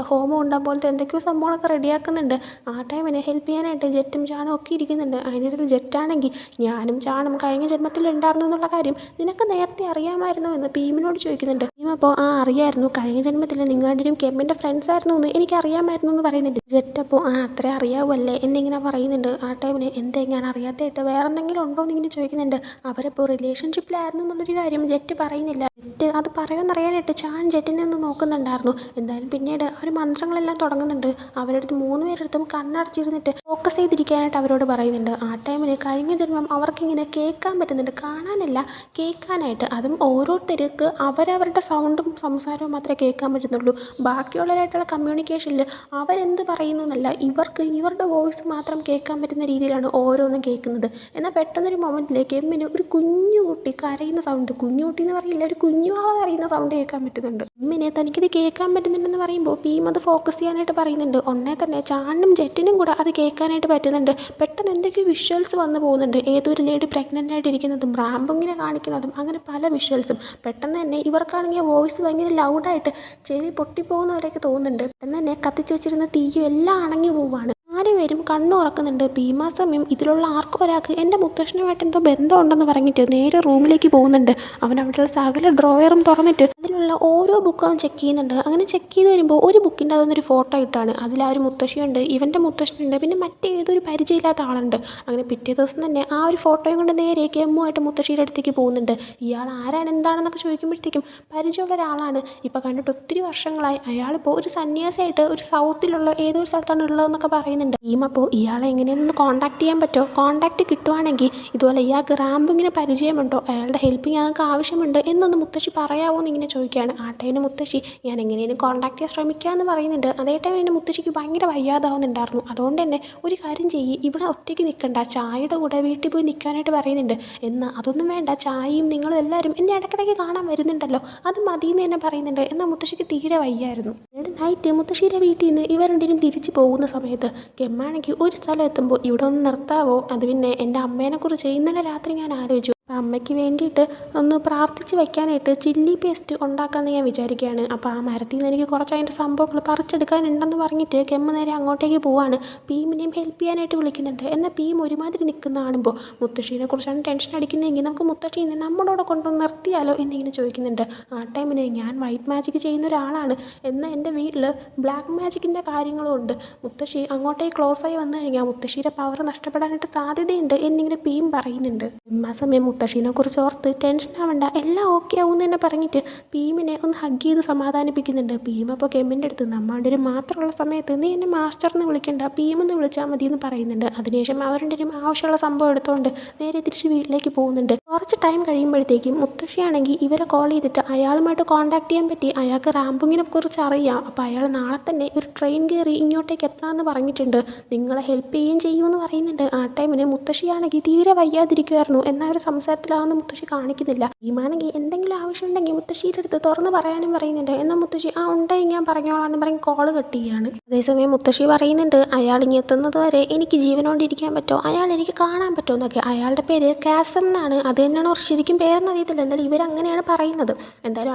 ഹോമം ഉണ്ടാകും പോലത്തെ എന്തൊക്കെയോ സംഭവങ്ങളൊക്കെ റെഡിയാക്കുന്നുണ്ട്. ആ ടൈമിന് ഹെൽപ്പ് ചെയ്യാനായിട്ട് ജെറ്റും ചാണും ഒക്കെ ഇരിക്കുന്നുണ്ട്. അതിനിടയിൽ ജെറ്റാണെങ്കിൽ ഞാനും ചാണും കഴിഞ്ഞ ജന്മത്തിൽ ഉണ്ടായിരുന്നു എന്നുള്ള കാര്യം നിനക്ക് നേരത്തെ അറിയാമായിരുന്നു എന്ന് ഭീമിനോട് ചോദിക്കുന്നുണ്ട്. ഭീം അപ്പോൾ അറിയായിരുന്നു, കഴിഞ്ഞ ജന്മത്തിൽ നിങ്ങൾ രണ്ടുപേരും കെമ്മിൻ്റെ ഫ്രണ്ട്സ് ആയിരുന്നു എന്ന് എനിക്ക് അറിയാമായിരുന്നു എന്ന് പറയുന്നുണ്ട്. ജെറ്റ് അപ്പോൾ അത്ര അറിയാവുമല്ലേ എന്നിങ്ങനെ പറയുന്നുണ്ട്. ആ ടൈമിന് എന്തേ ഞാൻ അറിയാത്തതായിട്ട് വേറെ എന്തെങ്കിലും ഉണ്ടോ എന്നിങ്ങനെ ചോദിക്കുന്നുണ്ട്. അവരിപ്പോൾ റിലേഷൻഷിപ്പിലായിരുന്നു എന്നുള്ളൊരു കാര്യം ജെറ്റ് പറയുന്നില്ല. ജെറ്റ് അത് പറയുമെന്നറിയാനായിട്ട് ചാൻ ജെറ്റിനെ ഒന്ന് നോക്കുന്നുണ്ടായിരുന്നു. എന്തായാലും പിന്നീട് അവർ മന്ത്രങ്ങളെല്ലാം തുടങ്ങുന്നുണ്ട്. അവരുടെ അടുത്ത് 3 പേരെടുത്തും കണ്ണടച്ചിരുന്നിട്ട് ഫോക്കസ് ചെയ്തിരിക്കാനായിട്ട് അവരോട് പറയുന്നുണ്ട്. ആ ടൈമിന് കഴിഞ്ഞ ജന്മം അവർക്കിങ്ങനെ കേൾക്കാൻ പറ്റുന്നുണ്ട്, കാണാനല്ല കേൾക്കാനായിട്ട്. അതും ഓരോരുത്തർക്ക് അവരവരുടെ സൗണ്ടും സംസാരവും മാത്രമേ കേൾക്കാൻ പറ്റുന്നുള്ളൂ. ബാക്കിയുള്ളവരായിട്ടുള്ള കമ്മ്യൂണിക്കേഷനിൽ അവരെന്ത് പറയുന്നു എന്നല്ല, ഇവർക്ക് ഇവരുടെ വോയിസ് മാത്രം കേൾക്കാൻ പറ്റുന്ന രീതിയിലാണ് ഓരോന്നും കേൾക്കുന്നത്. എന്നാൽ പെട്ടെന്നൊരു മൊമെൻറ്റിൽ കെമ്മിന് ഒരു കുഞ്ഞു കുട്ടി കരയുന്ന സൗണ്ട്, കുഞ്ഞു കുട്ടി എന്ന് പറയില്ല, ഒരു കുഞ്ഞുവാവ കരയുന്ന സൗണ്ട് കേൾക്കാൻ പറ്റുന്നുണ്ട്. കെമ്മിന് തനിക്കിത് കേൾക്കാൻ പറ്റുന്നുണ്ടെന്ന് പറയുമ്പോൾ പീം അത് ഫോക്കസ് ചെയ്യാനായിട്ട് പറയുന്നുണ്ട്. ഉടനെ തന്നെ ചാണിനും ജെറ്റിനും കൂടെ അത് കേൾക്കാനായിട്ട് പറ്റുന്നുണ്ട്. പെട്ടെന്ന് എന്തൊക്കെയോ വിഷ്വൽസ് വന്നു പോകുന്നുണ്ട്. ഏതൊരു ലേഡി പ്രഗ്നൻ്റ് ആയിട്ടിരിക്കുന്നതും റാമ്പിങ്ങനെ കാണിക്കുന്നതും അങ്ങനെ പല വിഷ്വൽസും. പെട്ടെന്ന് തന്നെ ഇവർക്കാണെങ്കിൽ വോയിസ് ഭയങ്കര ലൗഡായിട്ട് ചെവി പൊട്ടിപ്പോകുന്നവരെയൊക്കെ തോന്നുന്നുണ്ട്. പെട്ടെന്ന് തന്നെ കത്തിച്ച് വെച്ചിരുന്ന തീയും എല്ലാം അണങ്ങി പോവുകയാണ്. 4 പേരും കണ്ണു തുറക്കുന്നുണ്ട്. ഭീമാ സമയം ഇതിലുള്ള ആർക്കും ഒരാൾക്ക് എൻ്റെ മുത്തശ്ശനുമായിട്ട് എന്തോ ബന്ധമുണ്ടെന്ന് പറഞ്ഞിട്ട് നേരെ റൂമിലേക്ക് പോകുന്നുണ്ട്. അവൻ അവിടെയുള്ള സകല ഡ്രോയറും തുറന്നിട്ട് അതിലുള്ള ഓരോ ബുക്കും അവൻ ചെക്ക് ചെയ്യുന്നുണ്ട്. അങ്ങനെ ചെക്ക് ചെയ്ത് വരുമ്പോൾ ഒരു ബുക്കിൻ്റെ അതൊന്നൊരു ഫോട്ടോ ഇട്ടാണ്. അതിൽ ആ ഒരു മുത്തശ്ശിയുണ്ട്, ഇവൻ്റെ മുത്തശ്ശനുണ്ട്, പിന്നെ മറ്റേതൊരു പരിചയമില്ലാത്ത ആളുണ്ട്. അങ്ങനെ പിറ്റേ ദിവസം തന്നെ ആ ഒരു ഫോട്ടോയും കൊണ്ട് നേരെ കെമ്മുമായിട്ട് മുത്തശ്ശിയുടെ അടുത്തേക്ക് പോകുന്നുണ്ട്. ഇയാൾ ആരാണ് എന്താണെന്നൊക്കെ ചോദിക്കുമ്പോഴത്തേക്കും പരിചയമുള്ള ഒരാളാണ്, ഇപ്പോൾ കണ്ടിട്ട് ഒത്തിരി വർഷങ്ങളായി, അയാളിപ്പോൾ ഒരു സന്യാസിയായിട്ട് ഒരു സൗത്തിലുള്ള ഏതോ ഒരു സ്ഥലത്താണ് ഉള്ളതെന്നൊക്കെ പറയുന്നുണ്ട്. ടീം അപ്പോൾ ഇയാളെ എങ്ങനെയൊന്ന് കോൺടാക്ട് ചെയ്യാൻ പറ്റുമോ, കോൺടാക്റ്റ് കിട്ടുവാണെങ്കിൽ ഇതുപോലെ ഇയാൾക്ക് റാമ്പിങ്ങിന് പരിചയമുണ്ടോ, അയാളുടെ ഹെൽപ്പ് ഞങ്ങൾക്ക് ആവശ്യമുണ്ട് എന്നൊന്ന് മുത്തശ്ശി പറയാമോ എന്നിങ്ങനെ ചോദിക്കുകയാണ്. ആ ടൈമിന് മുത്തശ്ശി ഞാൻ എങ്ങനെയും കോൺടാക്ട് ചെയ്യാൻ ശ്രമിക്കാമെന്ന് പറയുന്നുണ്ട്. അതേ ടൈമിൽ എൻ്റെ മുത്തശ്ശിക്ക് ഭയങ്കര വയ്യാതാവുന്നുണ്ടായിരുന്നു. അതുകൊണ്ട് തന്നെ ഒരു കാര്യം ചെയ്യ്, ഇവിടെ ഒറ്റയ്ക്ക് നിൽക്കണ്ട, ചായയുടെ കൂടെ വീട്ടിൽ പോയി നിൽക്കാനായിട്ട് പറയുന്നുണ്ട്. എന്നാൽ അതൊന്നും വേണ്ട, ചായയും നിങ്ങളും എല്ലാവരും എന്നെ ഇടയ്ക്കിടയ്ക്ക് കാണാൻ വരുന്നുണ്ടല്ലോ, അത് മതിയെന്ന് തന്നെ പറയുന്നുണ്ട്. എന്നാൽ മുത്തശ്ശിക്ക് തീരെ വയ്യായിരുന്നു. നൈറ്റ് മുത്തശ്ശിയുടെ വീട്ടിൽ നിന്ന് ഇവർ രണ്ടിനും തിരിച്ചു പോകുന്ന സമയത്ത് കെമ്മാണെങ്കിൽ ഒരു സ്ഥലം എത്തുമ്പോൾ ഇവിടെ ഒന്ന് നിർത്താവോ, അത് പിന്നെ എൻ്റെ അമ്മേനെക്കുറിച്ച് ഇന്നലെ രാത്രി ഞാൻ ആലോചിച്ചു, അമ്മയ്ക്ക് വേണ്ടിയിട്ട് ഒന്ന് പ്രാർത്ഥിച്ച് വയ്ക്കാനായിട്ട് ചില്ലി പേസ്റ്റ് ഉണ്ടാക്കാമെന്ന് ഞാൻ വിചാരിക്കുകയാണ്. അപ്പോൾ ആ മരത്തിൽ നിന്ന് എനിക്ക് കുറച്ച് അതിൻ്റെ സംഭവങ്ങൾ പറിച്ചെടുക്കാനുണ്ടെന്ന് പറഞ്ഞിട്ട് കെമ്മ നേരെ അങ്ങോട്ടേക്ക് പോവാണ്. പീമിനെയും ഹെൽപ്പ് ചെയ്യാനായിട്ട് വിളിക്കുന്നുണ്ട്. എന്നാൽ പീം ഒരുമാതിരി നിൽക്കുന്ന കാണുമ്പോൾ മുത്തശ്ശീനെ കുറിച്ചാണ് ടെൻഷൻ അടിക്കുന്നതെങ്കിൽ നമുക്ക് മുത്തശ്ശീനെ നമ്മളോട് കൊണ്ടുവന്ന് നിർത്തിയാലോ എന്നിങ്ങനെ ചോദിക്കുന്നുണ്ട്. ആ ടൈമിന് ഞാൻ വൈറ്റ് മാജിക് ചെയ്യുന്ന ഒരാളാണ്, എന്നാൽ എൻ്റെ വീട്ടിൽ ബ്ലാക്ക് മാജിക്കിൻ്റെ കാര്യങ്ങളും ഉണ്ട്, മുത്തശ്ശി അങ്ങോട്ടേക്ക് ക്ലോസായി വന്നു കഴിഞ്ഞാൽ മുത്തശ്ശിയുടെ പവർ നഷ്ടപ്പെടാനായിട്ട് സാധ്യതയുണ്ട് എന്നിങ്ങനെ പീം പറയുന്നുണ്ട്. ആ സമയം മുത്തശ്ശീനെ കുറിച്ച് ഓർത്ത് ടെൻഷൻ ആവണ്ട, എല്ലാം ഓക്കെ ആവുമെന്ന് തന്നെ പറഞ്ഞിട്ട് പീമിനെ ഒന്ന് ഹഗ് ചെയ്ത് സമാധാനിപ്പിക്കുന്നുണ്ട്. പീം അപ്പോൾ കെമ്മിൻ്റെ അടുത്ത് നമ്മളുടെ മാത്രമുള്ള സമയത്ത് നീ എന്നെ മാസ്റ്റർന്ന് വിളിക്കണ്ട, പീമെന്ന് വിളിച്ചാൽ മതി എന്ന് പറയുന്നുണ്ട്. അതിനുശേഷം അവരുടെ ആവശ്യമുള്ള സംഭവം എടുത്തുകൊണ്ട് നേരെ തിരിച്ച് വീട്ടിലേക്ക് പോകുന്നുണ്ട്. കുറച്ച് ടൈം കഴിയുമ്പോഴത്തേക്കും മുത്തശ്ശിയാണെങ്കിൽ ഇവരെ കോൾ ചെയ്തിട്ട് അയാളുമായിട്ട് കോൺടാക്ട് ചെയ്യാൻ പറ്റി, അയാൾക്ക് റാമ്പിങ്ങിനെ കുറിച്ച് അറിയാം, അപ്പോൾ അയാൾ നാളെ തന്നെ ഒരു ട്രെയിൻ കയറി ഇങ്ങോട്ടേക്ക് എത്താമെന്ന് പറഞ്ഞിട്ടുണ്ട്, നിങ്ങളെ ഹെൽപ്പ് ചെയ്യുകയും ചെയ്യുമെന്ന് പറയുന്നുണ്ട്. ആ ടൈമിന് മുത്തശ്ശിയാണെങ്കിൽ തീരെ വയ്യാതിരിക്കുമായിരുന്നു, എന്നാൽ ഒരു സംസാരത്തിലാവുന്ന മുത്തശ്ശി കാണിക്കുന്നില്ല. ഭീമാണെങ്കിൽ എന്തെങ്കിലും ആവശ്യമുണ്ടെങ്കിൽ മുത്തശ്ശിയുടെ അടുത്ത് തുറന്ന് പറയാനും പറയുന്നുണ്ട്. എന്നാൽ മുത്തശ്ശി ആ ഉണ്ടെങ്കിൽ ഞാൻ പറഞ്ഞോളാം എന്ന് പറഞ്ഞ് കോള് കട്ട് ചെയ്യുകയാണ്. അതേസമയം മുത്തശ്ശി പറയുന്നുണ്ട് അയാൾ ഇനി എത്തുന്നത് വരെ എനിക്ക് ജീവനോണ്ടിരിക്കാൻ പറ്റുമോ, അയാൾ എനിക്ക് കാണാൻ പറ്റുമോ എന്നൊക്കെ. അയാളുടെ പേര് കാസം എന്നാണ്, അത് തന്നെയാണോ ശരിക്കും പേരെന്ന് അറിയത്തില്ല, എന്തായാലും ഇവരങ്ങനെയാണ് പറയുന്നത്. എന്തായാലും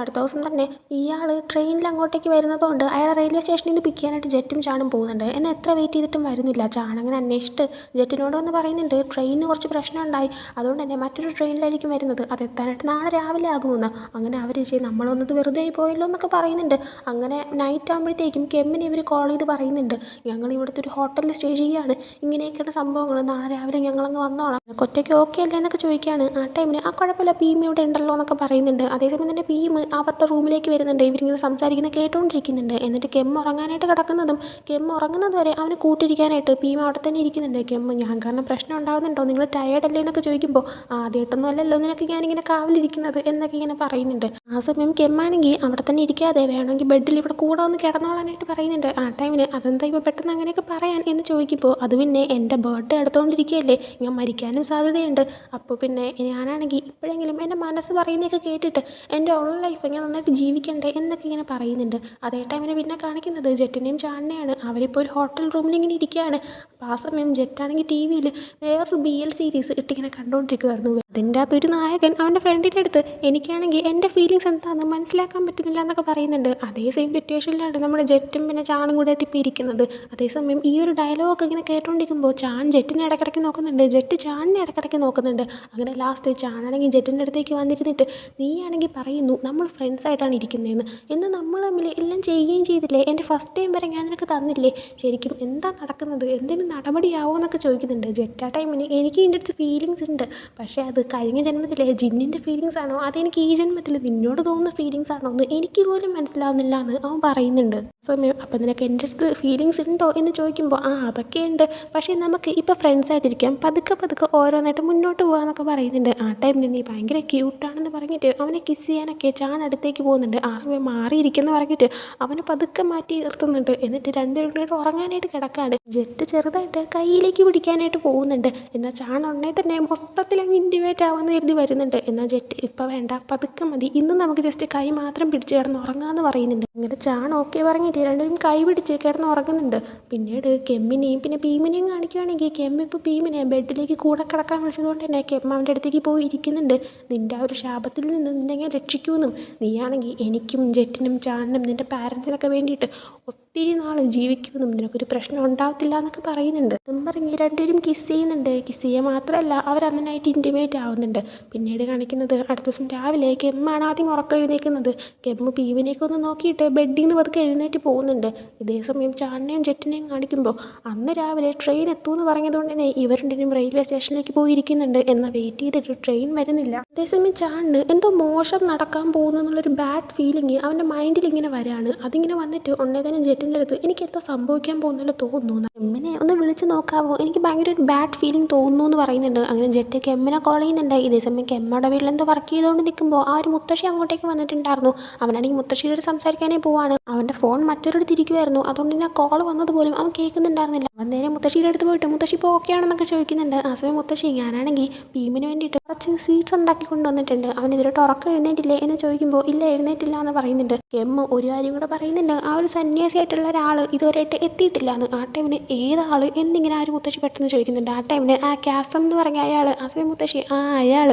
അടുത്ത ദിവസം തന്നെ ഇയാൾ ട്രെയിനിൽ അങ്ങോട്ടേക്ക് വരുന്നതുകൊണ്ട് അയാൾ റെയിൽവേ സ്റ്റേഷനിൽ നിന്ന് പിക്ക് ചെയ്യാനായിട്ട് ജെറ്റും ചാണും പോകുന്നുണ്ട്. എന്നാൽ എത്ര വെയിറ്റ് ചെയ്തിട്ടും വരുന്നില്ല. ചാണങ്ങനെ അന്വേഷിച്ചിട്ട് ജെറ്റിനോട് വന്ന് പറയുന്നുണ്ട് ട്രെയിനിന് കുറച്ച് പ്രശ്നം ഉണ്ടായി, അതുകൊണ്ട് തന്നെ മറ്റൊരു ട്രെയിനിലായിരിക്കും വരുന്നത്, അതെത്താനായിട്ട് നാളെ രാവിലെ ആകുമെന്ന്. അങ്ങനെ അവർ നമ്മൾ വന്നത് വെറുതെ ആയി പോയല്ലോ എന്നൊക്കെ പറയുന്നുണ്ട്. അങ്ങനെ നൈറ്റ് ആകുമ്പോഴത്തേക്കും കെമ്മിനെ ഇവർ കോൾ ചെയ്ത് പറയുന്നുണ്ട് ഞങ്ങൾ ഇവിടുത്തെ ഒരു ഹോട്ടലിൽ സ്റ്റേ ചെയ്യുകയാണ്, ഇങ്ങനെയൊക്കെയാണ് സംഭവങ്ങൾ, നാളെ രാവിലെ ഞങ്ങളങ്ങ് വന്നോളാം, ഒറ്റയ്ക്ക് ഓക്കെ അല്ലേ എന്നൊക്കെ ചോദിക്കുകയാണ്. ആ ടൈമിന് ആ കുഴപ്പമില്ല പീം ഇവിടെ ഉണ്ടല്ലോ എന്നൊക്കെ പറയുന്നുണ്ട്. അതേസമയം തന്നെ പീം അവരുടെ റൂമിലേക്ക് വരുന്നുണ്ട്. ഇവരിങ്ങനെ സംസാരിക്കുന്നത് കേട്ടുകൊണ്ടിരിക്കുന്നുണ്ട്. എന്നിട്ട് കെമ്മ് ഉറങ്ങാനായിട്ട് കിടക്കുന്നതും കെമ്മ് ഉറങ്ങുന്നത് വരെ അവന് കൂട്ടിരിക്കാനായിട്ട് പീം അവിടെ തന്നെ ഇരിക്കുന്നുണ്ട്. കെമ്മ് ഞാൻ കാരണം പ്രശ്നം ഉണ്ടാകുന്നുണ്ടോ, നിങ്ങൾ ടയേർഡല്ലേ എന്നൊക്കെ ചോദിക്കുമ്പോൾ ആദ്യമായിട്ടൊന്നും അല്ലല്ലോ നിനക്ക് ഞാനിങ്ങനെ കാവലിരിക്കുന്നത് എന്നൊക്കെ ഇങ്ങനെ പറയുന്നുണ്ട്. ആ സമയം കെമ്മാണെങ്കിൽ അവിടെ തന്നെ ഇരിക്കാതെ വേണമെങ്കിൽ ബെഡിൽ ഇവിടെ കൂടെ ഒന്ന് കിടന്നോളാനായിട്ട് പറയുന്നുണ്ട്. ആ ടൈമിന് അതെന്താ ഇപ്പോൾ പെട്ടെന്ന് അങ്ങനെയൊക്കെ പറയാൻ എന്ന് ചോദിക്കുമ്പോൾ അത് പിന്നെ എൻ്റെ ബർത്ത്ഡേ അടുത്തുകൊണ്ടിരിക്കുകയല്ലേ, ഞാൻ മരിക്കാനും സാധ്യതയുണ്ട്, അപ്പോൾ പിന്നെ ഞാനാണെങ്കിൽ ഇപ്പോഴെങ്കിലും എൻ്റെ മനസ്സ് പറയുന്നതൊക്കെ കേട്ടിട്ട് എൻ്റെ ഉള്ള ലൈഫ് ഞാൻ നന്നായിട്ട് ജീവിക്കണ്ടേ എന്നൊക്കെ ഇങ്ങനെ പറയുന്നുണ്ട്. അതേ ടൈമിന് പിന്നെ കാണിക്കുന്നത് ജെറ്റിനെയും ചാണിനെയാണ്. അവരിപ്പോൾ ഒരു ഹോട്ടൽ റൂമിൽ ഇങ്ങനെ ഇരിക്കുകയാണ്. അപ്പോൾ ആ സമയം ജെറ്റാണെങ്കിൽ ടി വിയിൽ വേറൊരു BL സീരീസ് ഇട്ടിങ്ങനെ കണ്ടുകൊണ്ടിരിക്കുമായിരുന്നു. അതിൻ്റെ അകത്തൊരു നായകൻ അവൻ്റെ ഫ്രണ്ടിൻ്റെ അടുത്ത് എനിക്കാണെങ്കിൽ എൻ്റെ ഫീലിങ്സ് എന്താണെന്ന് മനസ്സിലാക്കാൻ പറ്റുന്നില്ല എന്നൊക്കെ പറയുന്നുണ്ട്. അതേ സെയിം സിറ്റുവേഷനിലാണ് നമ്മുടെ ജെറ്റും പിന്നെ ചാണും കൂടെ ആയിട്ട് ഇപ്പോൾ ഇരിക്കുന്നത്. അതേസമയം ഈ ഒരു ഡയലോഗൊക്കെ ഇങ്ങനെ കേട്ടുകൊണ്ടിരിക്കുമ്പോൾ ചാൺ ജെറ്റിനെ ഇടയ്ക്കിടയ്ക്ക് നോക്കുന്നുണ്ട്, ജെറ്റ് ചാണിനെ ഇടയ്ക്കിടയ്ക്ക് നോക്കുന്നുണ്ട്. അങ്ങനെ ലാസ്റ്റ് ചാണാണെങ്കിൽ ജെറ്റിൻ്റെ അടുത്തേക്ക് വന്നിരുന്നിട്ട് നീയാണെങ്കിൽ പറയുന്നു നമ്മൾ ഫ്രണ്ട്സായിട്ടാണ് ഇരിക്കുന്നതെന്ന്, എന്ന് നമ്മൾ തമ്മിൽ എല്ലാം ചെയ്യുകയും ചെയ്തില്ലേ, എൻ്റെ ഫസ്റ്റ് ടൈം വരെ ഞാൻ നിനക്ക് തന്നില്ലേ, ശരിക്കും എന്താ നടക്കുന്നത്, എന്തെങ്കിലും നടപടിയാവോ എന്നൊക്കെ ചോദിക്കുന്നുണ്ട്. ജെറ്റ് ആ ടൈമിന് എനിക്ക് ഇതിൻ്റെ അടുത്ത് ഫീലിങ്സ് ഉണ്ട്, പക്ഷേ അത് കഴിഞ്ഞ ജന്മത്തിലെ ജിന്നിൻ്റെ ഫീലിങ്സ് ആണോ അതെനിക്ക് ഈ ജന്മത്തിൽ നിന്നോട് തോന്നുന്ന ഫീലിങ്സ് ആണോ എന്ന് എനിക്ക് പോലും മനസ്സിലാവുന്നില്ല എന്ന് അവൻ പറയുന്നുണ്ട്. സമയം അപ്പം നിനക്ക് എൻ്റെ അടുത്ത് ഫീലിങ്സ് ഉണ്ടോ എന്ന് ചോദിക്കുമ്പോൾ അതൊക്കെ ഉണ്ട്, പക്ഷേ നമുക്ക് ഇപ്പോൾ ഫ്രണ്ട്സായിട്ടിരിക്കാം, പതുക്കെ പതുക്കെ ഓരോന്നായിട്ട് മുന്നോട്ട് പോകാമെന്നൊക്കെ പറയുന്നുണ്ട്. ആ ടൈമിൽ നീ ഭയങ്കര ക്യൂട്ടാണെന്ന് പറഞ്ഞിട്ട് അവനെ കിസ് ചെയ്യാനൊക്കെ ചാൻ അടുത്തേക്ക് പോകുന്നുണ്ട്. ആ സമയം മാറിയിരിക്കുന്നു പറഞ്ഞിട്ട് അവനെ പതുക്കെ മാറ്റി നിർത്തുന്നുണ്ട്. എന്നിട്ട് രണ്ടുപേരും കൂടെ ഉറങ്ങാനായിട്ട് കിടക്കാണ്. ജെറ്റ് ചെറുതായിട്ട് കയ്യിലേക്ക് പിടിക്കാനായിട്ട് പോകുന്നുണ്ട്. എന്നാൽ ചാൻ ഉടനെ തന്നെ മൊത്തത്തിൽ അങ്ങ് ഇൻറ്റിമേറ്റ് ആവാമെന്ന് കരുതി വരുന്നുണ്ട്. എന്നാൽ ജെറ്റ് ഇപ്പം വേണ്ട, പതുക്കെ മതി, ഇന്ന് നമുക്ക് ജസ്റ്റ് കൈ മാത്രം പിടിച്ച് കിടന്ന് ഉറങ്ങാമെന്ന് പറയുന്നുണ്ട്. അങ്ങനെ ചാൻ ഓക്കെ പറഞ്ഞിട്ട് രണ്ടുപേരും കൈ പിടിച്ച് കിടന്ന് ഉറങ്ങുന്നുണ്ട്. പിന്നീട് കെമ്മിനെയും പിന്നെ ഭീമിനെയും കാണിക്കുകയാണെങ്കിൽ കെം ഇപ്പോൾ ഭീമിനെ ബെഡിലേക്ക് കൂടെ കിടക്കാൻ വിളിച്ചതുകൊണ്ട് തന്നെ കെം അവൻ്റെ അടുത്തേക്ക് പോയി ഇരിക്കുന്നുണ്ട്. നിൻ്റെ ആ ഒരു ശാപത്തിൽ നിന്ന് നിന്നെ ഞാൻ രക്ഷിക്കുമെന്നും നീയാണെങ്കിൽ എനിക്കും ജെറ്റിനും ചാനിനും നിൻ്റെ പാരൻസിനൊക്കെ വേണ്ടിയിട്ട് ഒത്തിരി നാൾ ജീവിക്കുമെന്നും നിനക്കൊരു പ്രശ്നം ഉണ്ടാവത്തില്ല എന്നൊക്കെ പറയുന്നുണ്ട്. അതും പറഞ്ഞ് രണ്ടുപേരും കിസ് ചെയ്യുന്നുണ്ട്. കിസ് ചെയ്യുക മാത്രമല്ല അവർ അന്നനായിട്ട് ഇൻറ്റിമേറ്റ് ആവുന്നുണ്ട്. പിന്നീട് കാണിക്കുന്നത് അടുത്ത ദിവസം രാവിലെ കെമ്മാണ് ആദ്യം ഉറക്കം എഴുന്നേൽക്കുന്നത്. കെമ്മ് ഭീമിനെയൊക്കെ ഒന്ന് നോക്കിയിട്ട് ബെഡിൽ നിന്ന് പതുക്കെ എഴുന്നേറ്റ് പോകുന്നുണ്ട്. ഇതേസമയം ചാണിനെയും ജെറ്റിനെയും കാണിക്കുമ്പോൾ അന്ന് രാവിലെ ട്രെയിൻ എത്തുമെന്ന് പറഞ്ഞതുകൊണ്ട് തന്നെ ഇവർ രണ്ടുപേരും റെയിൽവേ സ്റ്റേഷനിലേക്ക് പോയിരിക്കുന്നുണ്ട്. എന്നാൽ വെയിറ്റ് ചെയ്തിട്ട് ട്രെയിൻ വരുന്നില്ല. അതേസമയം ചാണിന് എന്തോ മോശം നടക്കാൻ പോകുന്നു എന്നുള്ളൊരു ബാഡ് ഫീലിംഗ് അവൻ്റെ മൈൻഡിൽ ഇങ്ങനെ വരാണ്. അതിങ്ങനെ വന്നിട്ട് ഉടനെ തന്നെ ജെറ്റിൻ്റെ അടുത്ത് എനിക്ക് എന്തോ സംഭവിക്കാൻ പോകുന്നല്ലോ തോന്നുന്നു, എമ്മിനെ ഒന്ന് വിളിച്ച് നോക്കാവോ, എനിക്ക് ഭയങ്കര ഒരു ബാഡ് ഫീലിംഗ് തോന്നുന്നു എന്ന് പറയുന്നുണ്ട്. അങ്ങനെ ജെറ്റ് കെമ്മിനെ കോൾ ചെയ്യുന്നുണ്ട്. ഇതേസമയം കെമ്മയുടെ വീട്ടിൽ എന്തോ വർക്ക് ചെയ്തുകൊണ്ട് നിൽക്കുമ്പോൾ ആ ഒരു മുത്തശ്ശി അങ്ങോട്ടേക്ക് വന്നിട്ടുണ്ടായിരുന്നു. അവനാണെങ്കിൽ മുത്തശ്ശിയോട് സംസാരിക്കാനേ പോവാണ്. അവൻ്റെ ഫോൺ മറ്റൊരിടത്ത് ഇരിക്കുമായിരുന്നു. അതുകൊണ്ട് തന്നെ കോൾ വന്നത് പോലും അവൻ കേൾക്കുന്നുണ്ടായിരുന്നില്ല. അവൻ നേരെ മുത്തശ്ശിയുടെ അടുത്ത് പോയിട്ട് മുത്തശ്ശി ഇപ്പോൾ ഓക്കെ ആണെന്നൊക്കെ ചോദിക്കുന്നുണ്ട്. ആ സമയം മുത്തശ്ശി ഞാനാണെങ്കിൽ ഭീമിന് വേണ്ടിയിട്ട് കുറച്ച് സ്വീറ്റ്സ് ഉണ്ടാക്കി കൊണ്ടുവന്നിട്ടുണ്ട്, അവൻ ഇതിലോട്ട് ഉറക്കം എഴുന്നേറ്റില്ലേ എന്ന് ചോദിക്കുമ്പോൾ ഇല്ല എഴുന്നേറ്റില്ല എന്ന് പറയുന്നുണ്ട്. കെമ്മ് ഒരു കാര്യം കൂടെ പറയുന്നുണ്ട്, ആ ഒരു സന്യാസിയായിട്ടുള്ള ഒരാൾ ഇതുവരെയായിട്ട് എത്തിയിട്ടില്ല എന്ന്. ആ ടൈമിന് ഏതാൾ എന്നിങ്ങനെ ആ ഒരു മുത്തശ്ശി പെട്ടെന്ന് ചോദിക്കുന്നുണ്ട്. ആ ടൈമിന് കാസം എന്ന് പറഞ്ഞ അയാൾ. ആ സമയം മുത്തശ്ശി അയാൾ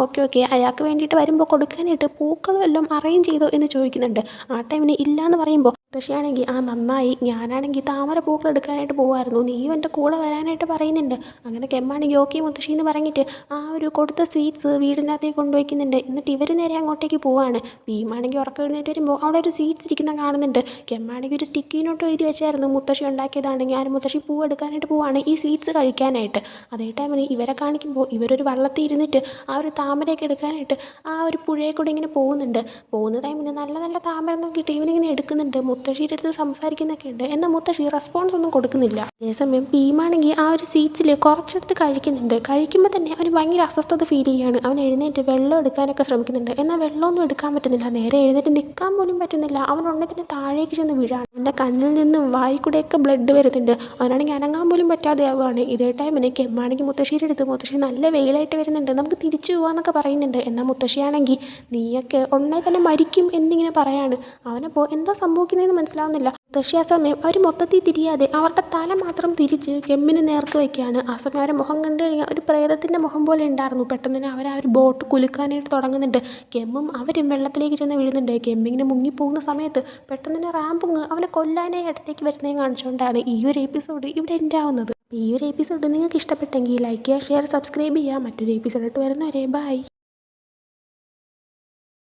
ഓക്കെ അയാൾക്ക് വേണ്ടിയിട്ട് വരുമ്പോൾ കൊടുക്കാനായിട്ട് പൂക്കളും എല്ലാം അറേഞ്ച് ചെയ്തോ എന്ന് ചോദിക്കുന്നുണ്ട്. ആ ടൈമിന് ഇല്ല എന്ന് പറയുമ്പോൾ മുത്തശ്ശിയാണെങ്കിൽ നന്നായി, ഞാനാണെങ്കിൽ താമര പൂക്കൾ എടുക്കാനായിട്ട് പോകുമായിരുന്നു, നീയും എൻ്റെ കൂടെ വരാനായിട്ട് പറയുന്നുണ്ട്. അങ്ങനെ കെമ്മാണെങ്കിൽ ഓക്കെ മുത്തശ്ശി എന്ന് പറഞ്ഞിട്ട് ആ ഒരു കൊടുത്ത സ്വീറ്റ്സ് വീടിനകത്തേക്ക് കൊണ്ടുവയ്ക്കുന്നുണ്ട്. എന്നിട്ട് ഇവർ നേരെ അങ്ങോട്ടേക്ക് പോവാണ്. ഭീമാണെങ്കിൽ ഉറക്കം എഴുന്നേറ്റ് വരുമ്പോൾ അവിടെ ഒരു സ്വീറ്റ്സ് ഇരിക്കുന്ന കാണുന്നുണ്ട്. കെമ്മാണെങ്കിൽ ഒരു സ്റ്റിക്കി നോട്ട് എഴുതി വെച്ചായിരുന്നു മുത്തശ്ശി ഉണ്ടാക്കിയതാണ്, ഞാൻ മുത്തശ്ശി പൂ എടുക്കാനായിട്ട് പോവാണ് ഈ സ്വീറ്റ്സ് കഴിക്കാനായിട്ട്. അതേ ടൈമിൽ ഇവരെ കാണിക്കുമ്പോൾ ഇവരൊരു വള്ളത്തിൽ ഇരുന്നിട്ട് ആ ഒരു താമരയൊക്കെ എടുക്കാനായിട്ട് ആ ഒരു പുഴയെ കൂടെ ഇങ്ങനെ പോകുന്ന ടൈമിൽ നല്ല നല്ല താമര നോക്കിയിട്ട് ഇവനിങ്ങനെ എടുക്കുന്നുണ്ട്. മുത്തശ്ശിയുടെ അടുത്ത് സംസാരിക്കുന്നൊക്കെ ഉണ്ട്. എന്നാൽ മുത്തശ്ശി റെസ്പോൺസ് ഒന്നും കൊടുക്കുന്നില്ല. അതേസമയം ഭീമാണെങ്കിൽ ആ ഒരു സ്വീറ്റ്സിൽ കുറച്ചെടുത്ത് കഴിക്കുന്നുണ്ട്. കഴിക്കുമ്പോൾ തന്നെ അവന് ഭയങ്കര അസ്വസ്ഥത ഫീൽ ചെയ്യുകയാണ്. അവൻ എഴുന്നേറ്റ് വെള്ളം എടുക്കാനൊക്കെ ശ്രമിക്കുന്നുണ്ട്. എന്നാൽ വെള്ളമൊന്നും എടുക്കാൻ പറ്റുന്നില്ല. നേരെ എഴുന്നേറ്റ് നിൽക്കാൻ പോലും പറ്റുന്നില്ല. അവൻ ഉടനെ തന്നെ താഴേക്ക് ചെന്ന് വീഴാണ്. അവൻ്റെ കണ്ണിൽ നിന്നും വായിക്കൂടെയൊക്കെ ബ്ലഡ് വരുന്നുണ്ട്. അവനാണെങ്കിൽ അനങ്ങാൻ പോലും പറ്റാതെ ആവുകയാണ്. ഇതേ ടൈമിന് കെമ്മാണെങ്കിൽ മുത്തശ്ശിയുടെ അടുത്ത് മുത്തശ്ശി നല്ല വെയിലായിട്ട് വരുന്നുണ്ട്, നമുക്ക് തിരിച്ചു പോകാമെന്നൊക്കെ പറയുന്നുണ്ട്. എന്നാൽ മുത്തശ്ശിയാണെങ്കിൽ നീയൊക്കെ ഉടനെ തന്നെ മരിക്കും എന്നിങ്ങനെ പറയാണ്. അവനപ്പോൾ എന്താ സംഭവിക്കുന്നതെന്ന് മനസ്സിലാവുന്നില്ല. മുത്തശ്ശി ആ സമയം അവർ മൊത്തത്തിൽ തിരിയാതെ അവരുടെ തല മാത്രം തിരിച്ച് കെമ്മിന് നേർക്ക് വയ്ക്കുകയാണ്. ആ സമയം അവരെ മുഖം കണ്ടു കഴിഞ്ഞാൽ ഒരു പ്രേതത്തിൻ്റെ മുഖം പോലെ ഉണ്ടായിരുന്നു. പെട്ടെന്ന് തന്നെ അവർ ആ ഒരു ബോട്ട് കുലുക്കാനായിട്ട് തുടങ്ങുന്നുണ്ട്. കെമ്മും അവരും വെള്ളത്തിലേക്ക് ചെന്ന് വീഴുന്നുണ്ട്. കെമ്മിങ്ങനെ മുങ്ങിപ്പോകുന്ന സമയത്ത് പെട്ടെന്ന് തന്നെ റാമ്പുങ്ങ് അവനെ കൊല്ലാനായി അടുത്തേക്ക് വരുന്നതും കാണിച്ചുകൊണ്ടാണ് ഈ ഒരു എപ്പിസോഡ് ഇവിടെ എൻഡ് ആവുന്നത്. ഈ ഒരു എപ്പിസോഡ് നിങ്ങൾക്ക് ഇഷ്ടപ്പെട്ടെങ്കിൽ ലൈക്ക് ചെയ്യുക, ഷെയർ, സബ്സ്ക്രൈബ് ചെയ്യുക. മറ്റൊരു എപ്പിസോഡായിട്ട് വരുന്നവരെ ബൈ.